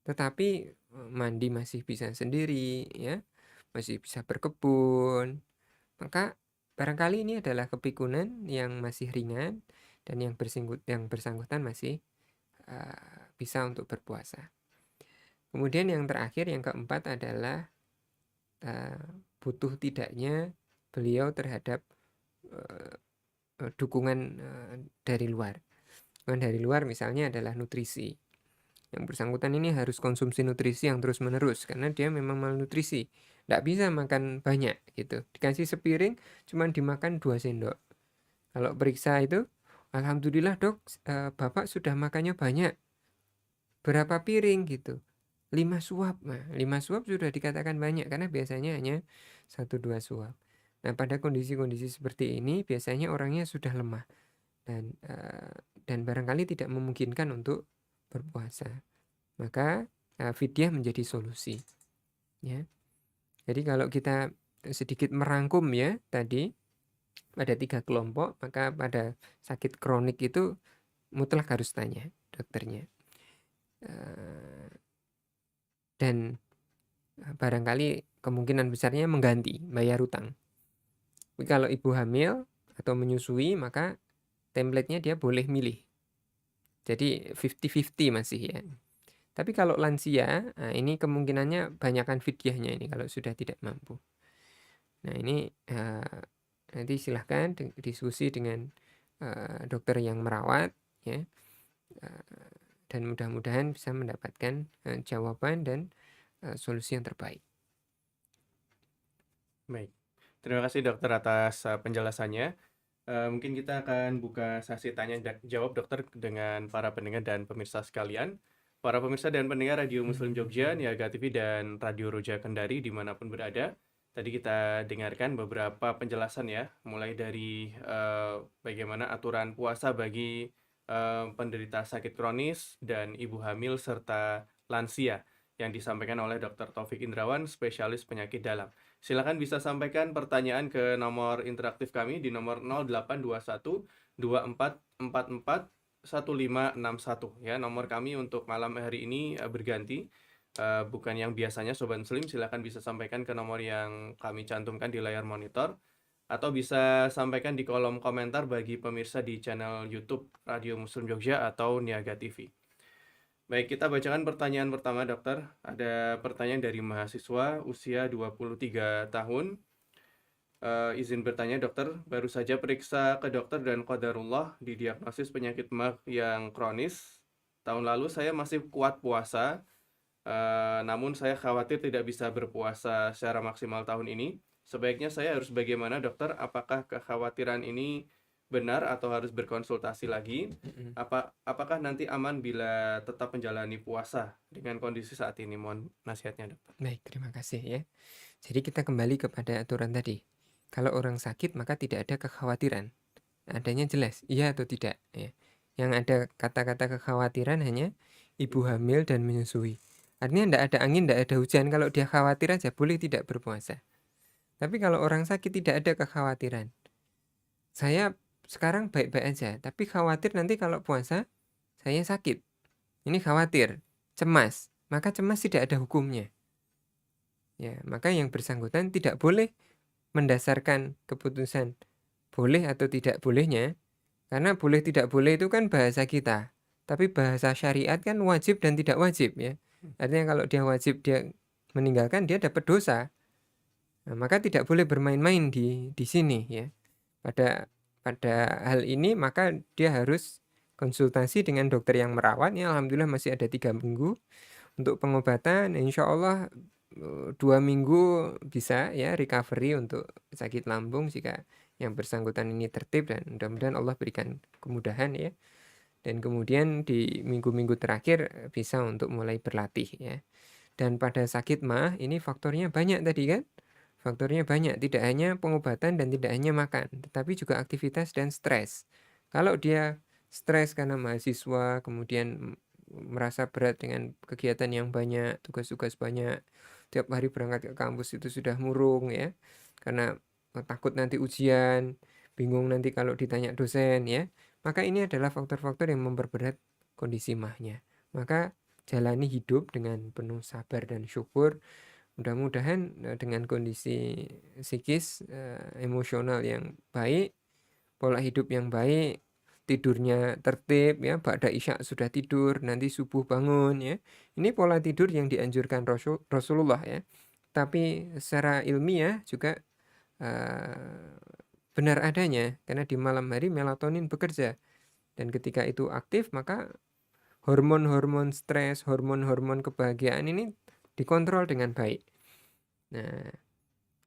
Tetapi mandi masih bisa sendiri ya, masih bisa berkebun. Maka barangkali ini adalah kepikunan yang masih ringan dan yang bersangkutan masih bisa untuk berpuasa. Kemudian yang terakhir, yang keempat adalah butuh tidaknya beliau terhadap dukungan dari luar. Dukungan dari luar misalnya adalah nutrisi. Yang bersangkutan ini harus konsumsi nutrisi yang terus-menerus karena dia memang malnutrisi. Tidak bisa makan banyak gitu. Dikasih sepiring cuman dimakan 2 sendok. Kalau periksa itu, alhamdulillah dok, bapak sudah makannya banyak. Berapa piring gitu? 5 suap. Nah, 5 suap sudah dikatakan banyak karena biasanya hanya 1-2 suap. Nah, pada kondisi-kondisi seperti ini biasanya orangnya sudah lemah dan barangkali tidak memungkinkan untuk berpuasa. Maka fidyah menjadi solusi. Ya. Jadi kalau kita sedikit merangkum ya tadi pada 3 kelompok, maka pada sakit kronik itu mutlak harus tanya dokternya. Dan barangkali kemungkinan besarnya mengganti bayar utang. Kalau ibu hamil atau menyusui, maka template-nya dia boleh milih. Jadi 50-50 masih ya. Tapi kalau lansia, nah ini kemungkinannya banyakkan fidyahnya ini kalau sudah tidak mampu. Nah ini nanti silahkan diskusi dengan dokter yang merawat ya. Dan mudah-mudahan bisa mendapatkan jawaban dan solusi yang terbaik. Baik, terima kasih dokter atas penjelasannya. Mungkin kita akan buka sesi tanya dan jawab dokter dengan para pendengar dan pemirsa sekalian. Para pemirsa dan pendengar Radio Muslim Jogja, Niaga TV, dan Radio Roja Kendari dimanapun berada. Tadi kita dengarkan beberapa penjelasan ya, mulai dari bagaimana aturan puasa bagi penderita sakit kronis dan ibu hamil serta lansia yang disampaikan oleh Dr. Taufik Indrawan, spesialis penyakit dalam. Silakan bisa sampaikan pertanyaan ke nomor interaktif kami di nomor 0821 2444 1561 ya. Nomor kami untuk malam hari ini berganti, bukan yang biasanya Sobat Muslim. Silakan bisa sampaikan ke nomor yang kami cantumkan di layar monitor, atau bisa sampaikan di kolom komentar bagi pemirsa di channel YouTube Radio Muslim Jogja atau Niaga TV. Baik, kita bacakan pertanyaan pertama, dokter. Ada pertanyaan dari mahasiswa usia 23 tahun. Izin bertanya, dokter. Baru saja periksa ke dokter dan qadarullah didiagnosis penyakit MAG yang kronis. Tahun lalu saya masih kuat puasa, namun saya khawatir tidak bisa berpuasa secara maksimal tahun ini. Sebaiknya saya harus bagaimana, dokter? Apakah kekhawatiran ini benar atau harus berkonsultasi lagi? Apakah nanti aman bila tetap menjalani puasa dengan kondisi saat ini? Mohon nasihatnya, dokter. Baik, terima kasih ya. Jadi kita kembali kepada aturan tadi. Kalau orang sakit maka tidak ada kekhawatiran. Adanya jelas, iya atau tidak ya. Yang ada kata-kata kekhawatiran hanya ibu hamil dan menyusui. Artinya tidak ada angin, tidak ada hujan. Kalau dia khawatir aja boleh tidak berpuasa. Tapi kalau orang sakit tidak ada kekhawatiran. Saya sekarang baik-baik aja, tapi khawatir nanti kalau puasa saya sakit. Ini khawatir, cemas. Maka cemas tidak ada hukumnya. Ya, maka yang bersangkutan tidak boleh mendasarkan keputusan boleh atau tidak bolehnya, karena boleh tidak boleh itu kan bahasa kita. Tapi bahasa syariat kan wajib dan tidak wajib ya. Artinya kalau dia wajib dia meninggalkan, dia dapat dosa. Nah, maka tidak boleh bermain-main di sini ya. Pada hal ini maka dia harus konsultasi dengan dokter yang merawat ya. Alhamdulillah masih ada 3 minggu untuk pengobatan. Insya Allah 2 minggu bisa ya recovery untuk sakit lambung jika yang bersangkutan ini tertib, dan mudah-mudahan Allah berikan kemudahan ya. Dan kemudian di minggu-minggu terakhir bisa untuk mulai berlatih ya. Dan pada sakit mah ini faktornya banyak tadi kan. Faktornya banyak, tidak hanya pengobatan dan tidak hanya makan, tetapi juga aktivitas dan stres. Kalau dia stres karena mahasiswa, kemudian merasa berat dengan kegiatan yang banyak, tugas-tugas banyak, tiap hari berangkat ke kampus itu sudah murung ya, karena takut nanti ujian, bingung nanti kalau ditanya dosen ya, maka ini adalah faktor-faktor yang memperberat kondisi mahnya. Maka jalani hidup dengan penuh sabar dan syukur. Mudah-mudahan dengan kondisi psikis, emosional yang baik, pola hidup yang baik, tidurnya tertib ya, ba'da isya sudah tidur, nanti subuh bangun ya. Ini pola tidur yang dianjurkan Rasulullah ya. Tapi secara ilmiah juga benar adanya, karena di malam hari melatonin bekerja. Dan ketika itu aktif maka hormon-hormon stres, hormon-hormon kebahagiaan ini dikontrol dengan baik. Nah,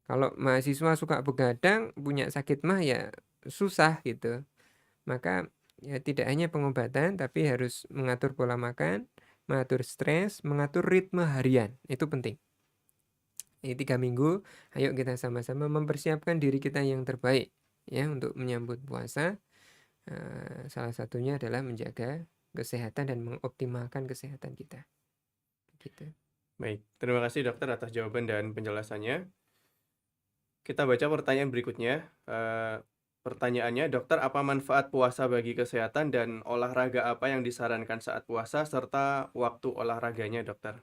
kalau mahasiswa suka begadang, punya sakit mah ya susah gitu. Maka ya tidak hanya pengobatan, tapi harus mengatur pola makan, mengatur stres, mengatur ritme harian. Itu penting. Ini 3 minggu, ayo kita sama-sama mempersiapkan diri kita yang terbaik ya untuk menyambut puasa. Salah satunya adalah menjaga kesehatan dan mengoptimalkan kesehatan kita. Gitu. Baik, terima kasih dokter atas jawaban dan penjelasannya. Kita baca pertanyaan berikutnya. Pertanyaannya, dokter, apa manfaat puasa bagi kesehatan dan olahraga apa yang disarankan saat puasa serta waktu olahraganya, dokter?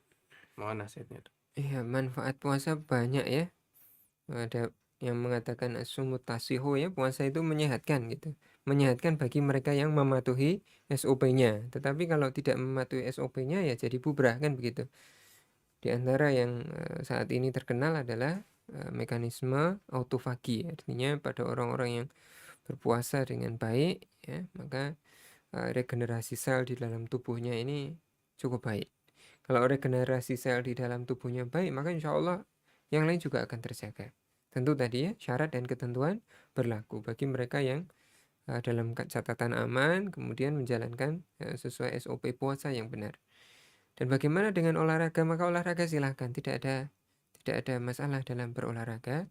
Mohon nasihatnya, dok. Iya, manfaat puasa banyak ya. Ada yang mengatakan as-sumut tasihu ya, puasa itu menyehatkan gitu. Menyehatkan bagi mereka yang mematuhi SOP-nya. Tetapi kalau tidak mematuhi SOP-nya ya jadi bubrah kan begitu. Di antara yang saat ini terkenal adalah mekanisme autofagi, artinya pada orang-orang yang berpuasa dengan baik ya, maka regenerasi sel di dalam tubuhnya ini cukup baik. Kalau regenerasi sel di dalam tubuhnya baik, maka insya Allah yang lain juga akan terjaga. Tentu tadi ya, syarat dan ketentuan berlaku bagi mereka yang dalam catatan aman, kemudian menjalankan sesuai SOP puasa yang benar. Dan bagaimana dengan olahraga? Maka olahraga silahkan, tidak ada masalah dalam berolahraga.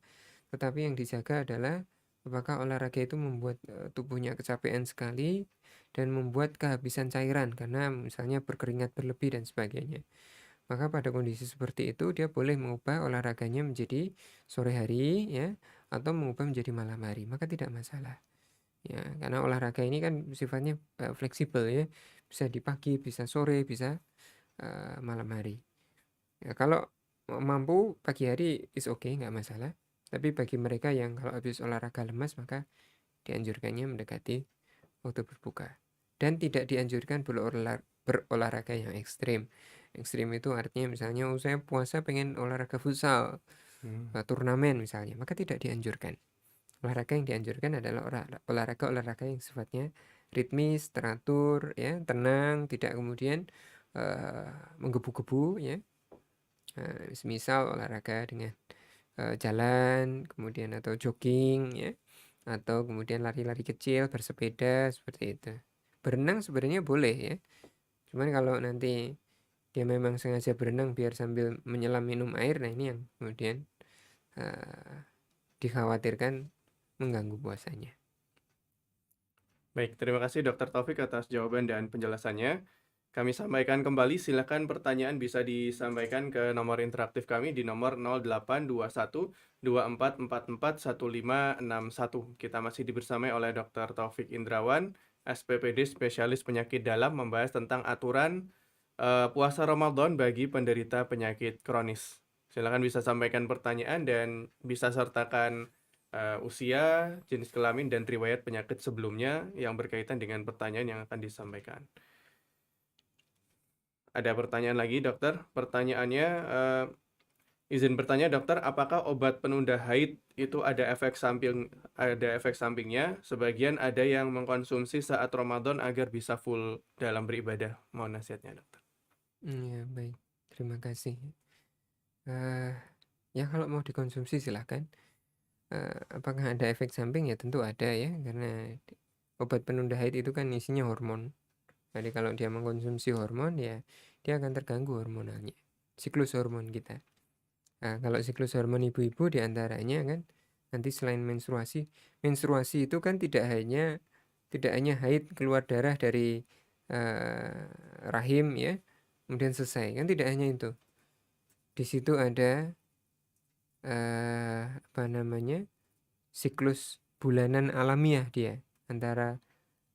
Tetapi yang dijaga adalah apakah olahraga itu membuat tubuhnya kecapean sekali dan membuat kehabisan cairan karena misalnya berkeringat berlebih dan sebagainya. Maka pada kondisi seperti itu dia boleh mengubah olahraganya menjadi sore hari ya, atau mengubah menjadi malam hari, maka tidak masalah. Ya, karena olahraga ini kan sifatnya fleksibel ya, bisa di pagi, bisa sore, bisa malam hari. Ya, kalau mampu pagi hari is okay, nggak masalah. Tapi bagi mereka yang kalau habis olahraga lemas, maka dianjurkannya mendekati waktu berbuka. Dan tidak dianjurkan berolahraga yang ekstrim. Ekstrim itu artinya misalnya saya puasa pengen olahraga futsal, turnamen misalnya, maka tidak dianjurkan. Olahraga yang dianjurkan adalah olahraga yang sifatnya ritmis, teratur, ya, tenang, tidak kemudian menggebu-gebu, ya. Misal olahraga dengan jalan, kemudian atau jogging, ya, atau kemudian lari-lari kecil, bersepeda seperti itu. Berenang sebenarnya boleh ya, cuman kalau nanti dia memang sengaja berenang biar sambil menyelam minum air, nah ini yang kemudian dikhawatirkan mengganggu puasanya. Baik, terima kasih Dr. Taufik atas jawaban dan penjelasannya. Kami sampaikan kembali, silakan pertanyaan bisa disampaikan ke nomor interaktif kami di nomor 0821 2444 1561. Kita masih dibersamai oleh Dr. Taufik Indrawan, SPPD Spesialis Penyakit Dalam, membahas tentang aturan puasa Ramadan bagi penderita penyakit kronis. Silakan bisa sampaikan pertanyaan dan bisa sertakan usia, jenis kelamin, dan riwayat penyakit sebelumnya yang berkaitan dengan pertanyaan yang akan disampaikan. Ada pertanyaan lagi, dokter. Pertanyaannya, izin bertanya, dokter, apakah obat penunda haid itu ada efek sampingnya? Sebagian ada yang mengkonsumsi saat Ramadan agar bisa full dalam beribadah. Mohon nasihatnya, dokter. Ya, baik. Terima kasih. Ya kalau mau dikonsumsi silahkan. Apakah ada efek samping? Ya tentu ada ya, karena obat penunda haid itu kan isinya hormon. Jadi kalau dia mengkonsumsi hormon ya dia akan terganggu hormonalnya, siklus hormon kita. Nah, kalau siklus hormon ibu-ibu diantaranya kan nanti selain menstruasi itu kan tidak hanya haid keluar darah dari rahim ya, kemudian selesai, kan tidak hanya itu. Di situ ada siklus bulanan alamiah dia antara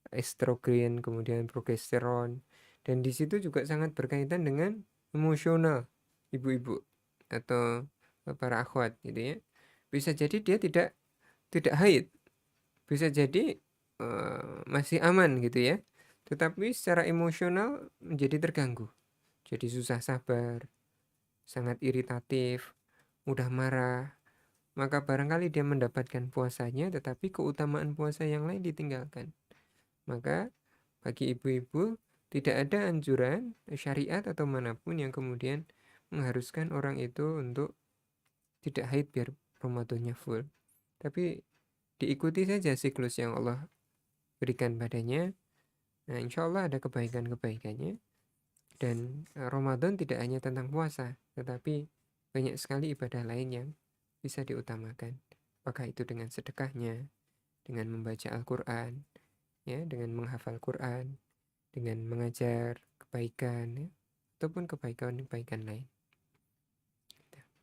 estrogen kemudian progesteron, dan di situ juga sangat berkaitan dengan emosional ibu-ibu atau para akhwat gitu ya. Bisa jadi dia tidak haid, bisa jadi masih aman gitu ya, tetapi secara emosional menjadi terganggu, jadi susah sabar, sangat iritatif, mudah marah. Maka barangkali dia mendapatkan puasanya tetapi keutamaan puasa yang lain ditinggalkan. Maka bagi ibu-ibu tidak ada anjuran syariat atau manapun yang kemudian mengharuskan orang itu untuk tidak haid biar Ramadannya full. Tapi diikuti saja siklus yang Allah berikan padanya. Nah, insya Allah ada kebaikan-kebaikannya. Dan Ramadan tidak hanya tentang puasa, tetapi banyak sekali ibadah lain yang bisa diutamakan. Apakah itu dengan sedekahnya, dengan membaca Al-Quran, ya, dengan menghafal Quran, dengan mengajar kebaikan, ya, ataupun kebaikan-kebaikan lain.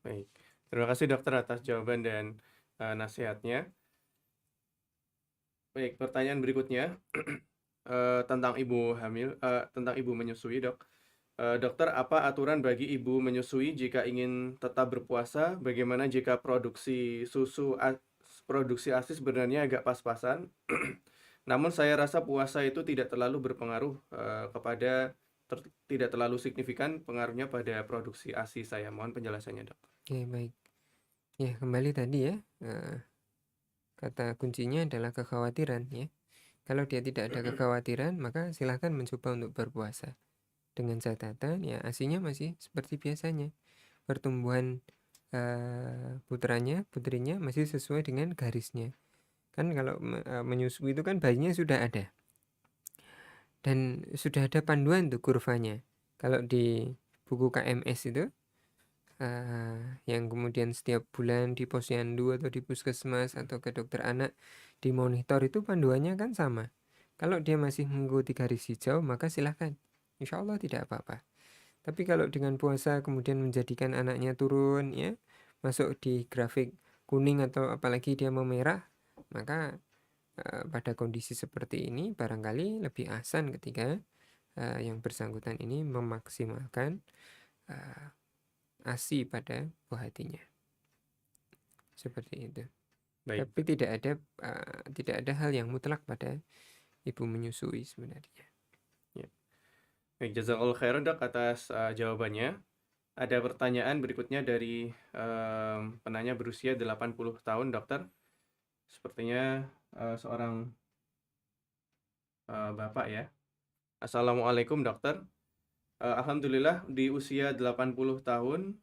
Baik, terima kasih dokter atas jawaban dan nasihatnya. Baik, pertanyaan berikutnya tentang ibu hamil, tentang ibu menyusui, dok. Dokter, apa aturan bagi ibu menyusui jika ingin tetap berpuasa? Bagaimana jika produksi ASI sebenarnya agak pas-pasan? Namun saya rasa puasa itu tidak terlalu berpengaruh tidak terlalu signifikan pengaruhnya pada produksi ASI saya. Mohon penjelasannya, Dok. Oke, baik. Ya, kembali tadi ya, kata kuncinya adalah kekhawatiran ya. Kalau dia tidak ada kekhawatiran, maka silahkan mencoba untuk berpuasa. Dengan catatan ya ASI-nya masih seperti biasanya. Pertumbuhan putrinya masih sesuai dengan garisnya. Kan kalau menyusui itu kan bayinya sudah ada. Dan sudah ada panduan tuh kurvanya. Kalau di buku KMS itu yang kemudian setiap bulan di posyandu atau di puskesmas atau ke dokter anak dimonitor itu panduannya kan sama. Kalau dia masih mengikuti garis hijau maka silahkan, insya Allah tidak apa-apa. Tapi kalau dengan puasa kemudian menjadikan anaknya turun ya, masuk di grafik kuning atau apalagi dia memerah, maka pada kondisi seperti ini barangkali lebih ahsan ketika yang bersangkutan ini memaksimalkan ASI pada buah hatinya. Seperti itu. Baik. Tapi tidak ada hal yang mutlak pada ibu menyusui sebenarnya. Baik, jazakallahu khairan, Dok, atas jawabannya. Ada pertanyaan berikutnya dari penanya berusia 80 tahun, Dokter. Sepertinya seorang bapak ya. Assalamualaikum, Dokter. Alhamdulillah di usia 80 tahun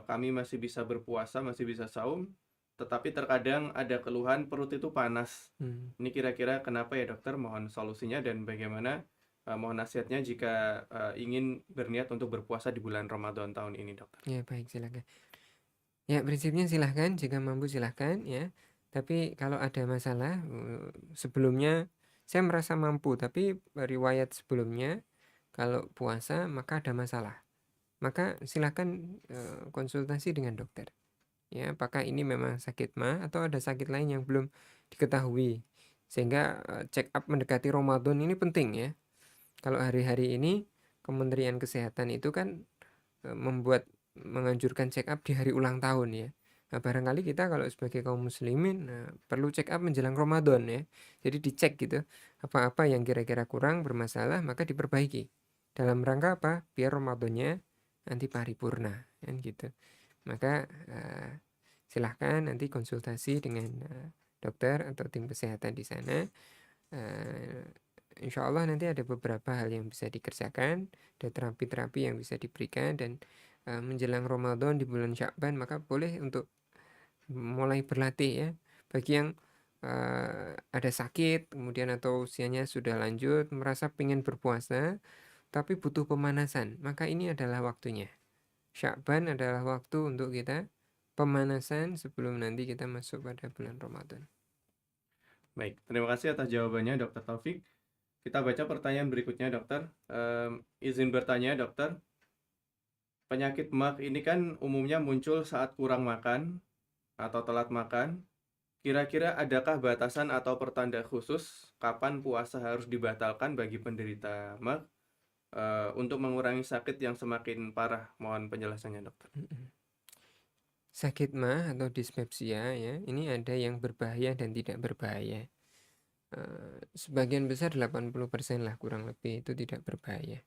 kami masih bisa berpuasa, masih bisa saum, tetapi terkadang ada keluhan perut itu panas. Ini kira-kira kenapa ya, Dokter? Mohon solusinya dan bagaimana mohon nasihatnya jika ingin berniat untuk berpuasa di bulan Ramadan tahun ini, Dokter. Ya, baik, silakan. Ya, prinsipnya silahkan, jika mampu silahkan ya. Tapi kalau ada masalah sebelumnya saya merasa mampu, tapi riwayat sebelumnya kalau puasa maka ada masalah, maka silakan konsultasi dengan dokter. Ya, apakah ini memang sakit mah atau ada sakit lain yang belum diketahui, sehingga check up mendekati Ramadan ini penting ya. Kalau hari-hari ini Kementerian Kesehatan itu kan menganjurkan check up di hari ulang tahun ya. Nah, barangkali kita kalau sebagai kaum muslimin perlu check up menjelang Ramadan ya. Jadi dicek gitu, apa-apa yang kira-kira kurang bermasalah maka diperbaiki. Dalam rangka apa? Biar Ramadannya nanti paripurna kan gitu. Maka silahkan nanti konsultasi dengan dokter atau tim kesehatan di sana. Insya Allah nanti ada beberapa hal yang bisa dikerjakan, ada terapi-terapi yang bisa diberikan, dan menjelang Ramadan di bulan Sya'ban maka boleh untuk mulai berlatih ya. Bagi yang ada sakit kemudian atau usianya sudah lanjut merasa pengen berpuasa tapi butuh pemanasan, maka ini adalah waktunya. Sya'ban adalah waktu untuk kita pemanasan sebelum nanti kita masuk pada bulan Ramadan. Baik, terima kasih atas jawabannya, Dr. Taufik. Kita baca pertanyaan berikutnya, Dokter. Izin bertanya, Dokter. Penyakit MAG ini kan umumnya muncul saat kurang makan atau telat makan. Kira-kira adakah batasan atau pertanda khusus kapan puasa harus dibatalkan bagi penderita MAG untuk mengurangi sakit yang semakin parah? Mohon penjelasannya, Dokter. Sakit MAH atau dispepsia ya, ini ada yang berbahaya dan tidak berbahaya. Sebagian besar 80% lah kurang lebih itu tidak berbahaya.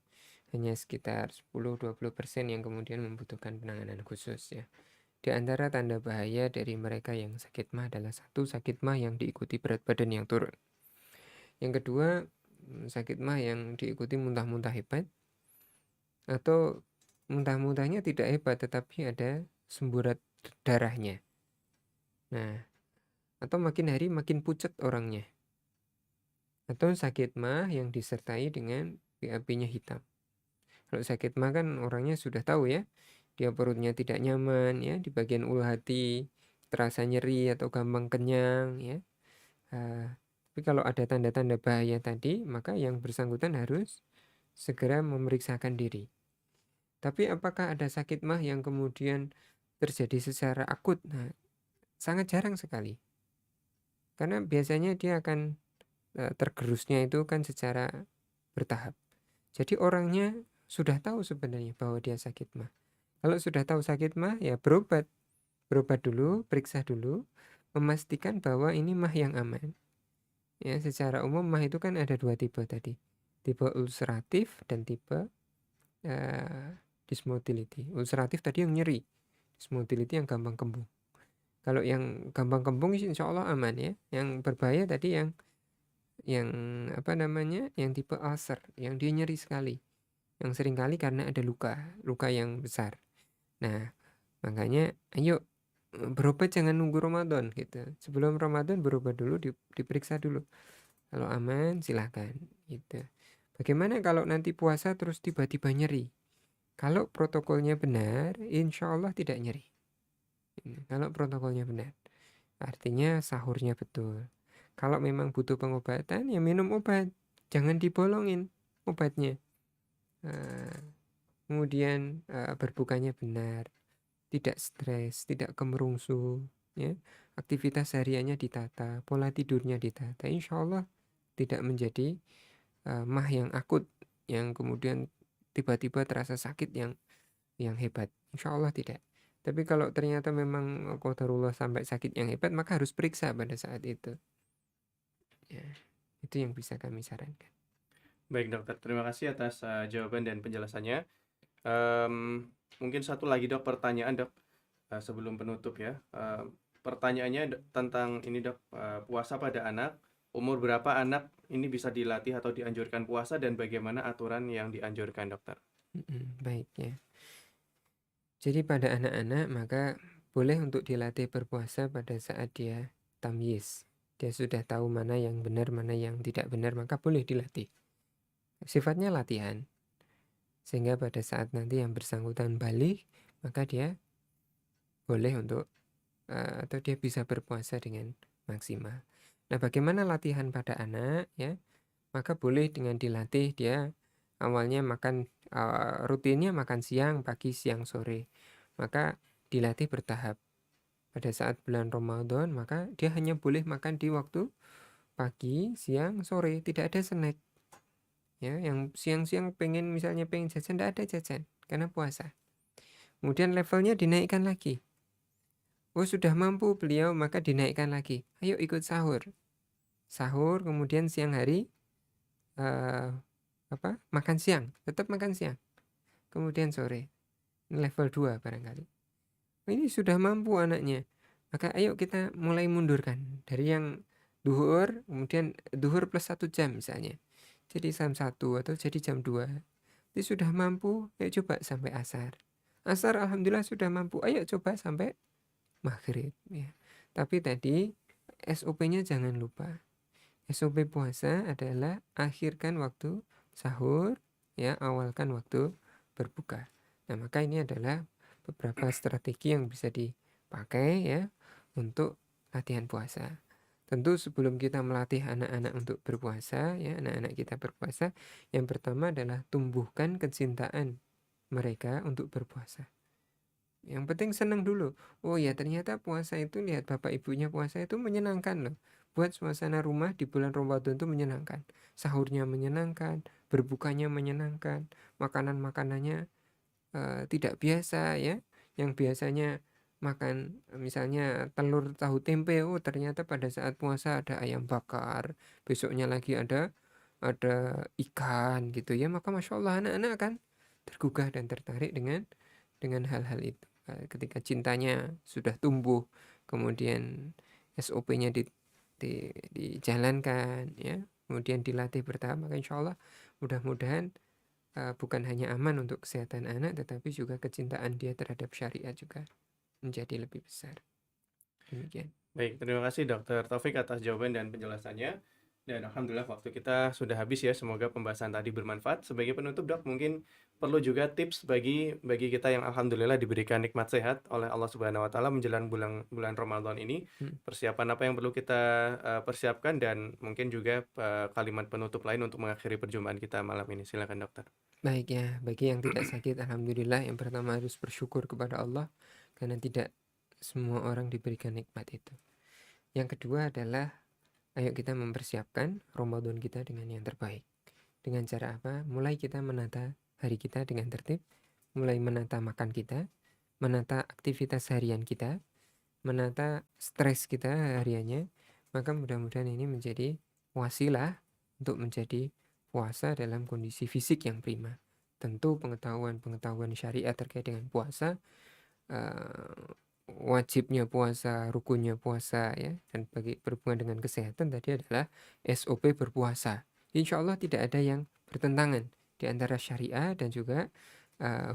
Hanya sekitar 10-20% yang kemudian membutuhkan penanganan khusus ya. Di antara tanda bahaya dari mereka yang sakit MAH adalah satu, sakit MAH yang diikuti berat badan yang turun. Yang kedua, sakit MAH yang diikuti muntah-muntah hebat, atau muntah-muntahnya tidak hebat tetapi ada semburat darahnya. Nah, atau makin hari makin pucat orangnya. Atau sakit MAH yang disertai dengan BAB-nya hitam. Kalau sakit MAH kan orangnya sudah tahu ya, dia perutnya tidak nyaman ya, di bagian ulu hati terasa nyeri atau gampang kenyang ya. Tapi kalau ada tanda-tanda bahaya tadi, maka yang bersangkutan harus segera memeriksakan diri. Tapi apakah ada sakit MAH yang kemudian terjadi secara akut? Nah, sangat jarang sekali. Karena biasanya dia akan tergerusnya itu kan secara bertahap. Jadi orangnya sudah tahu sebenarnya bahwa dia sakit mah. Kalau sudah tahu sakit mah, ya berobat. Berobat dulu, periksa dulu, memastikan bahwa ini mah yang aman. Ya, secara umum mah itu kan ada 2 tipe tadi. Tipe ulceratif dan tipe dysmotility. Ulceratif tadi yang nyeri, dysmotility yang gampang kembung. Kalau yang gampang kembung insya Allah aman ya. Yang berbahaya tadi yang apa namanya, yang tipe ulcer, yang dia nyeri sekali, yang seringkali karena ada luka yang besar. Nah, makanya ayo berobat, jangan nunggu Ramadan gitu. Sebelum Ramadan berobat dulu, diperiksa dulu. Kalau aman silahkan gitu. Bagaimana kalau nanti puasa terus tiba-tiba nyeri? Kalau protokolnya benar, insya Allah tidak nyeri. Kalau protokolnya benar, artinya sahurnya betul. Kalau memang butuh pengobatan, ya minum obat, jangan dibolongin obatnya. Kemudian berbukanya benar, tidak stres, tidak kemerungsung, ya. Aktivitas hariannya ditata, pola tidurnya ditata. Insya Allah tidak menjadi mah yang akut, yang kemudian tiba-tiba terasa sakit yang hebat. Insya Allah tidak. Tapi kalau ternyata memang qadarullah sampai sakit yang hebat, maka harus periksa pada saat itu. Ya, itu yang bisa kami sarankan. Baik dokter, terima kasih atas jawaban dan penjelasannya. Mungkin satu lagi dok, pertanyaan dok, sebelum penutup ya. Pertanyaannya tentang ini dok, puasa pada anak. Umur berapa anak ini bisa dilatih atau dianjurkan puasa, dan bagaimana aturan yang dianjurkan dokter? Baik ya. Jadi pada anak-anak maka boleh untuk dilatih berpuasa pada saat dia tamyiz. Dia sudah tahu mana yang benar, mana yang tidak benar, maka boleh dilatih. Sifatnya latihan. Sehingga pada saat nanti yang bersangkutan balik, maka dia boleh untuk atau dia bisa berpuasa dengan maksimal. Nah, bagaimana latihan pada anak ya? Maka boleh dengan dilatih dia awalnya makan rutinnya makan siang, pagi, siang, sore. Maka dilatih bertahap. Pada saat bulan Ramadan, maka dia hanya boleh makan di waktu pagi, siang, sore, tidak ada snack. Ya, yang siang-siang misalnya pengen jajan, tidak ada jajan karena puasa. Kemudian levelnya dinaikkan lagi. Oh, sudah mampu beliau, maka dinaikkan lagi. Ayo ikut sahur. Sahur, kemudian siang hari makan siang, tetap makan siang. Kemudian sore. Level 2 barangkali. Ini sudah mampu anaknya. Maka ayo kita mulai mundurkan dari yang duhur, kemudian duhur plus 1 jam misalnya. Jadi jam 1 atau jadi jam 2. Ini sudah mampu, ayo coba sampai asar. Asar alhamdulillah sudah mampu, ayo coba sampai maghrib ya. Tapi tadi SOP-nya jangan lupa. SOP puasa adalah akhirkan waktu sahur ya, awalkan waktu berbuka. Nah, maka ini adalah beberapa strategi yang bisa dipakai ya untuk latihan puasa. Tentu sebelum kita melatih anak-anak untuk berpuasa ya, anak-anak kita berpuasa, yang pertama adalah tumbuhkan kecintaan mereka untuk berpuasa. Yang penting senang dulu. Oh ya, ternyata puasa itu, lihat bapak ibunya puasa itu menyenangkan loh. Buat suasana rumah di bulan Ramadan itu menyenangkan. Sahurnya menyenangkan, berbukanya menyenangkan, makanan-makanannya tidak biasa ya. Yang biasanya makan misalnya telur tahu tempe, oh ternyata pada saat puasa ada ayam bakar, besoknya lagi ada ikan gitu ya. Maka masya Allah anak-anak kan tergugah dan tertarik dengan hal-hal itu. Ketika cintanya sudah tumbuh, kemudian SOP-nya dijalankan ya, kemudian dilatih bertahap, maka insya Allah mudah-mudahan bukan hanya aman untuk kesehatan anak, tetapi juga kecintaan dia terhadap syariat juga menjadi lebih besar. Demikian. Baik, terima kasih Dr. Taufik atas jawaban dan penjelasannya. Dan alhamdulillah waktu kita sudah habis ya. Semoga pembahasan tadi bermanfaat. Sebagai penutup dok, mungkin perlu juga tips bagi kita yang alhamdulillah diberikan nikmat sehat oleh Allah Subhanahu wa taala menjelang bulan Ramadan ini. Persiapan apa yang perlu kita persiapkan, dan mungkin juga kalimat penutup lain untuk mengakhiri perjumpaan kita malam ini. Silakan dokter. Baik ya, bagi yang tidak sakit alhamdulillah, yang pertama harus bersyukur kepada Allah karena tidak semua orang diberikan nikmat itu. Yang kedua adalah ayo kita mempersiapkan Ramadan kita dengan yang terbaik. Dengan cara apa? Mulai kita menata hari kita dengan tertib, mulai menata makan kita, menata aktivitas harian kita, menata stres kita hariannya, maka mudah-mudahan ini menjadi wasilah untuk menjadi puasa dalam kondisi fisik yang prima. Tentu pengetahuan syariat terkait dengan puasa, wajibnya puasa, rukunnya puasa, ya, dan bagi berhubungan dengan kesehatan tadi adalah SOP berpuasa. Insya Allah tidak ada yang bertentangan di antara syariah dan juga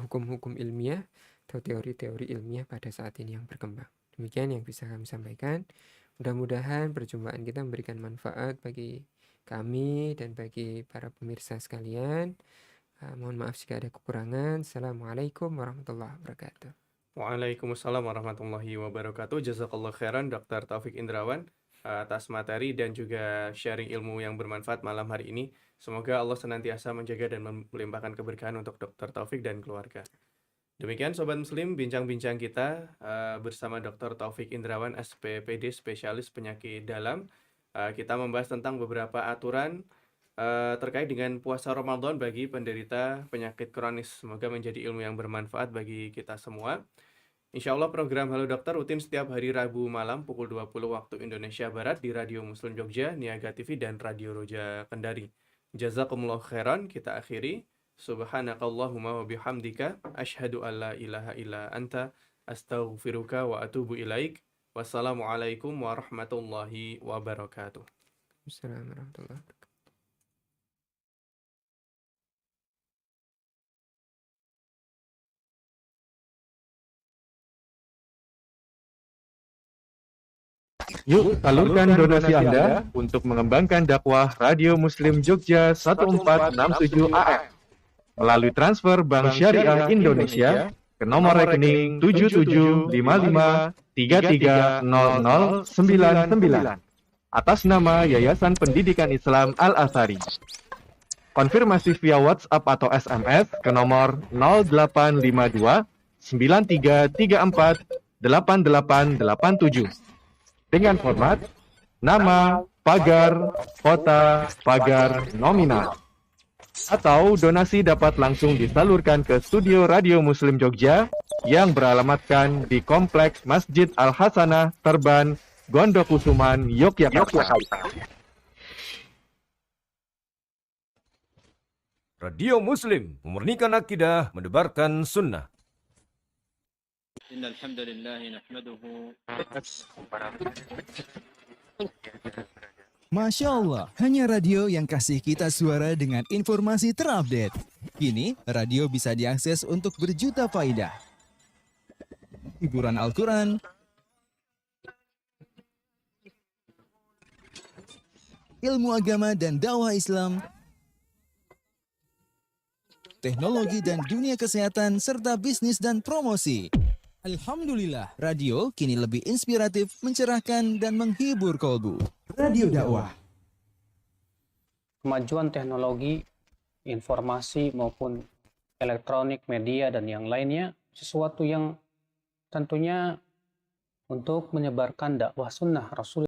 hukum-hukum ilmiah atau teori-teori ilmiah pada saat ini yang berkembang. Demikian yang bisa kami sampaikan. Mudah-mudahan perjumpaan kita memberikan manfaat bagi kami dan bagi para pemirsa sekalian. Mohon maaf jika ada kekurangan. Assalamualaikum warahmatullahi wabarakatuh. Waalaikumsalam warahmatullahi wabarakatuh. Jazakallah khairan Dr. Taufik Indrawan atas materi dan juga sharing ilmu yang bermanfaat malam hari ini. Semoga Allah senantiasa menjaga dan melimpahkan keberkahan untuk Dr. Taufik dan keluarga. Demikian Sobat Muslim, bincang-bincang kita bersama Dr. Taufik Indrawan, SPPD, Spesialis Penyakit Dalam. Kita membahas tentang beberapa aturan terkait dengan puasa Ramadan bagi penderita penyakit kronis. Semoga menjadi ilmu yang bermanfaat bagi kita semua. Insya Allah program Halo Dokter rutin setiap hari Rabu malam pukul 20 waktu Indonesia Barat di Radio Muslim Jogja, Niaga TV, dan Radio Roja Kendari. Jazakumullah khairan, kita akhiri. Subhanakallahumma wa bihamdika asyhadu an la ilaha illa anta astaghfiruka wa atubu ilaik. Wassalamualaikum warahmatullahi wabarakatuh. Assalamualaikum warahmatullahi wabarakatuh. Yuk salurkan donasi Anda untuk mengembangkan dakwah Radio Muslim Jogja 1467 AM melalui transfer Bank Syariah Indonesia ke nomor rekening 775533000099 atas nama Yayasan Pendidikan Islam Al-Azhari. Konfirmasi via WhatsApp atau SMS ke nomor 0852 9334 8887 dengan format nama, pagar, kota, pagar, nominal. Atau donasi dapat langsung disalurkan ke studio Radio Muslim Jogja yang beralamatkan di Kompleks Masjid Al-Hasanah, Terban, Gondokusuman, Yogyakarta. Radio Muslim, memurnikan akidah, mendebarkan sunnah. Masya Allah, hanya radio yang kasih kita suara dengan informasi terupdate. Kini, radio bisa diakses untuk berjuta faidah. Hiburan Al-Quran, ilmu agama dan dakwah Islam, teknologi dan dunia kesehatan, serta bisnis dan promosi. Alhamdulillah, radio kini lebih inspiratif, mencerahkan, dan menghibur kolbu. Radio dakwah. Kemajuan teknologi, informasi maupun elektronik, media, dan yang lainnya, sesuatu yang tentunya untuk menyebarkan dakwah sunnah Rasul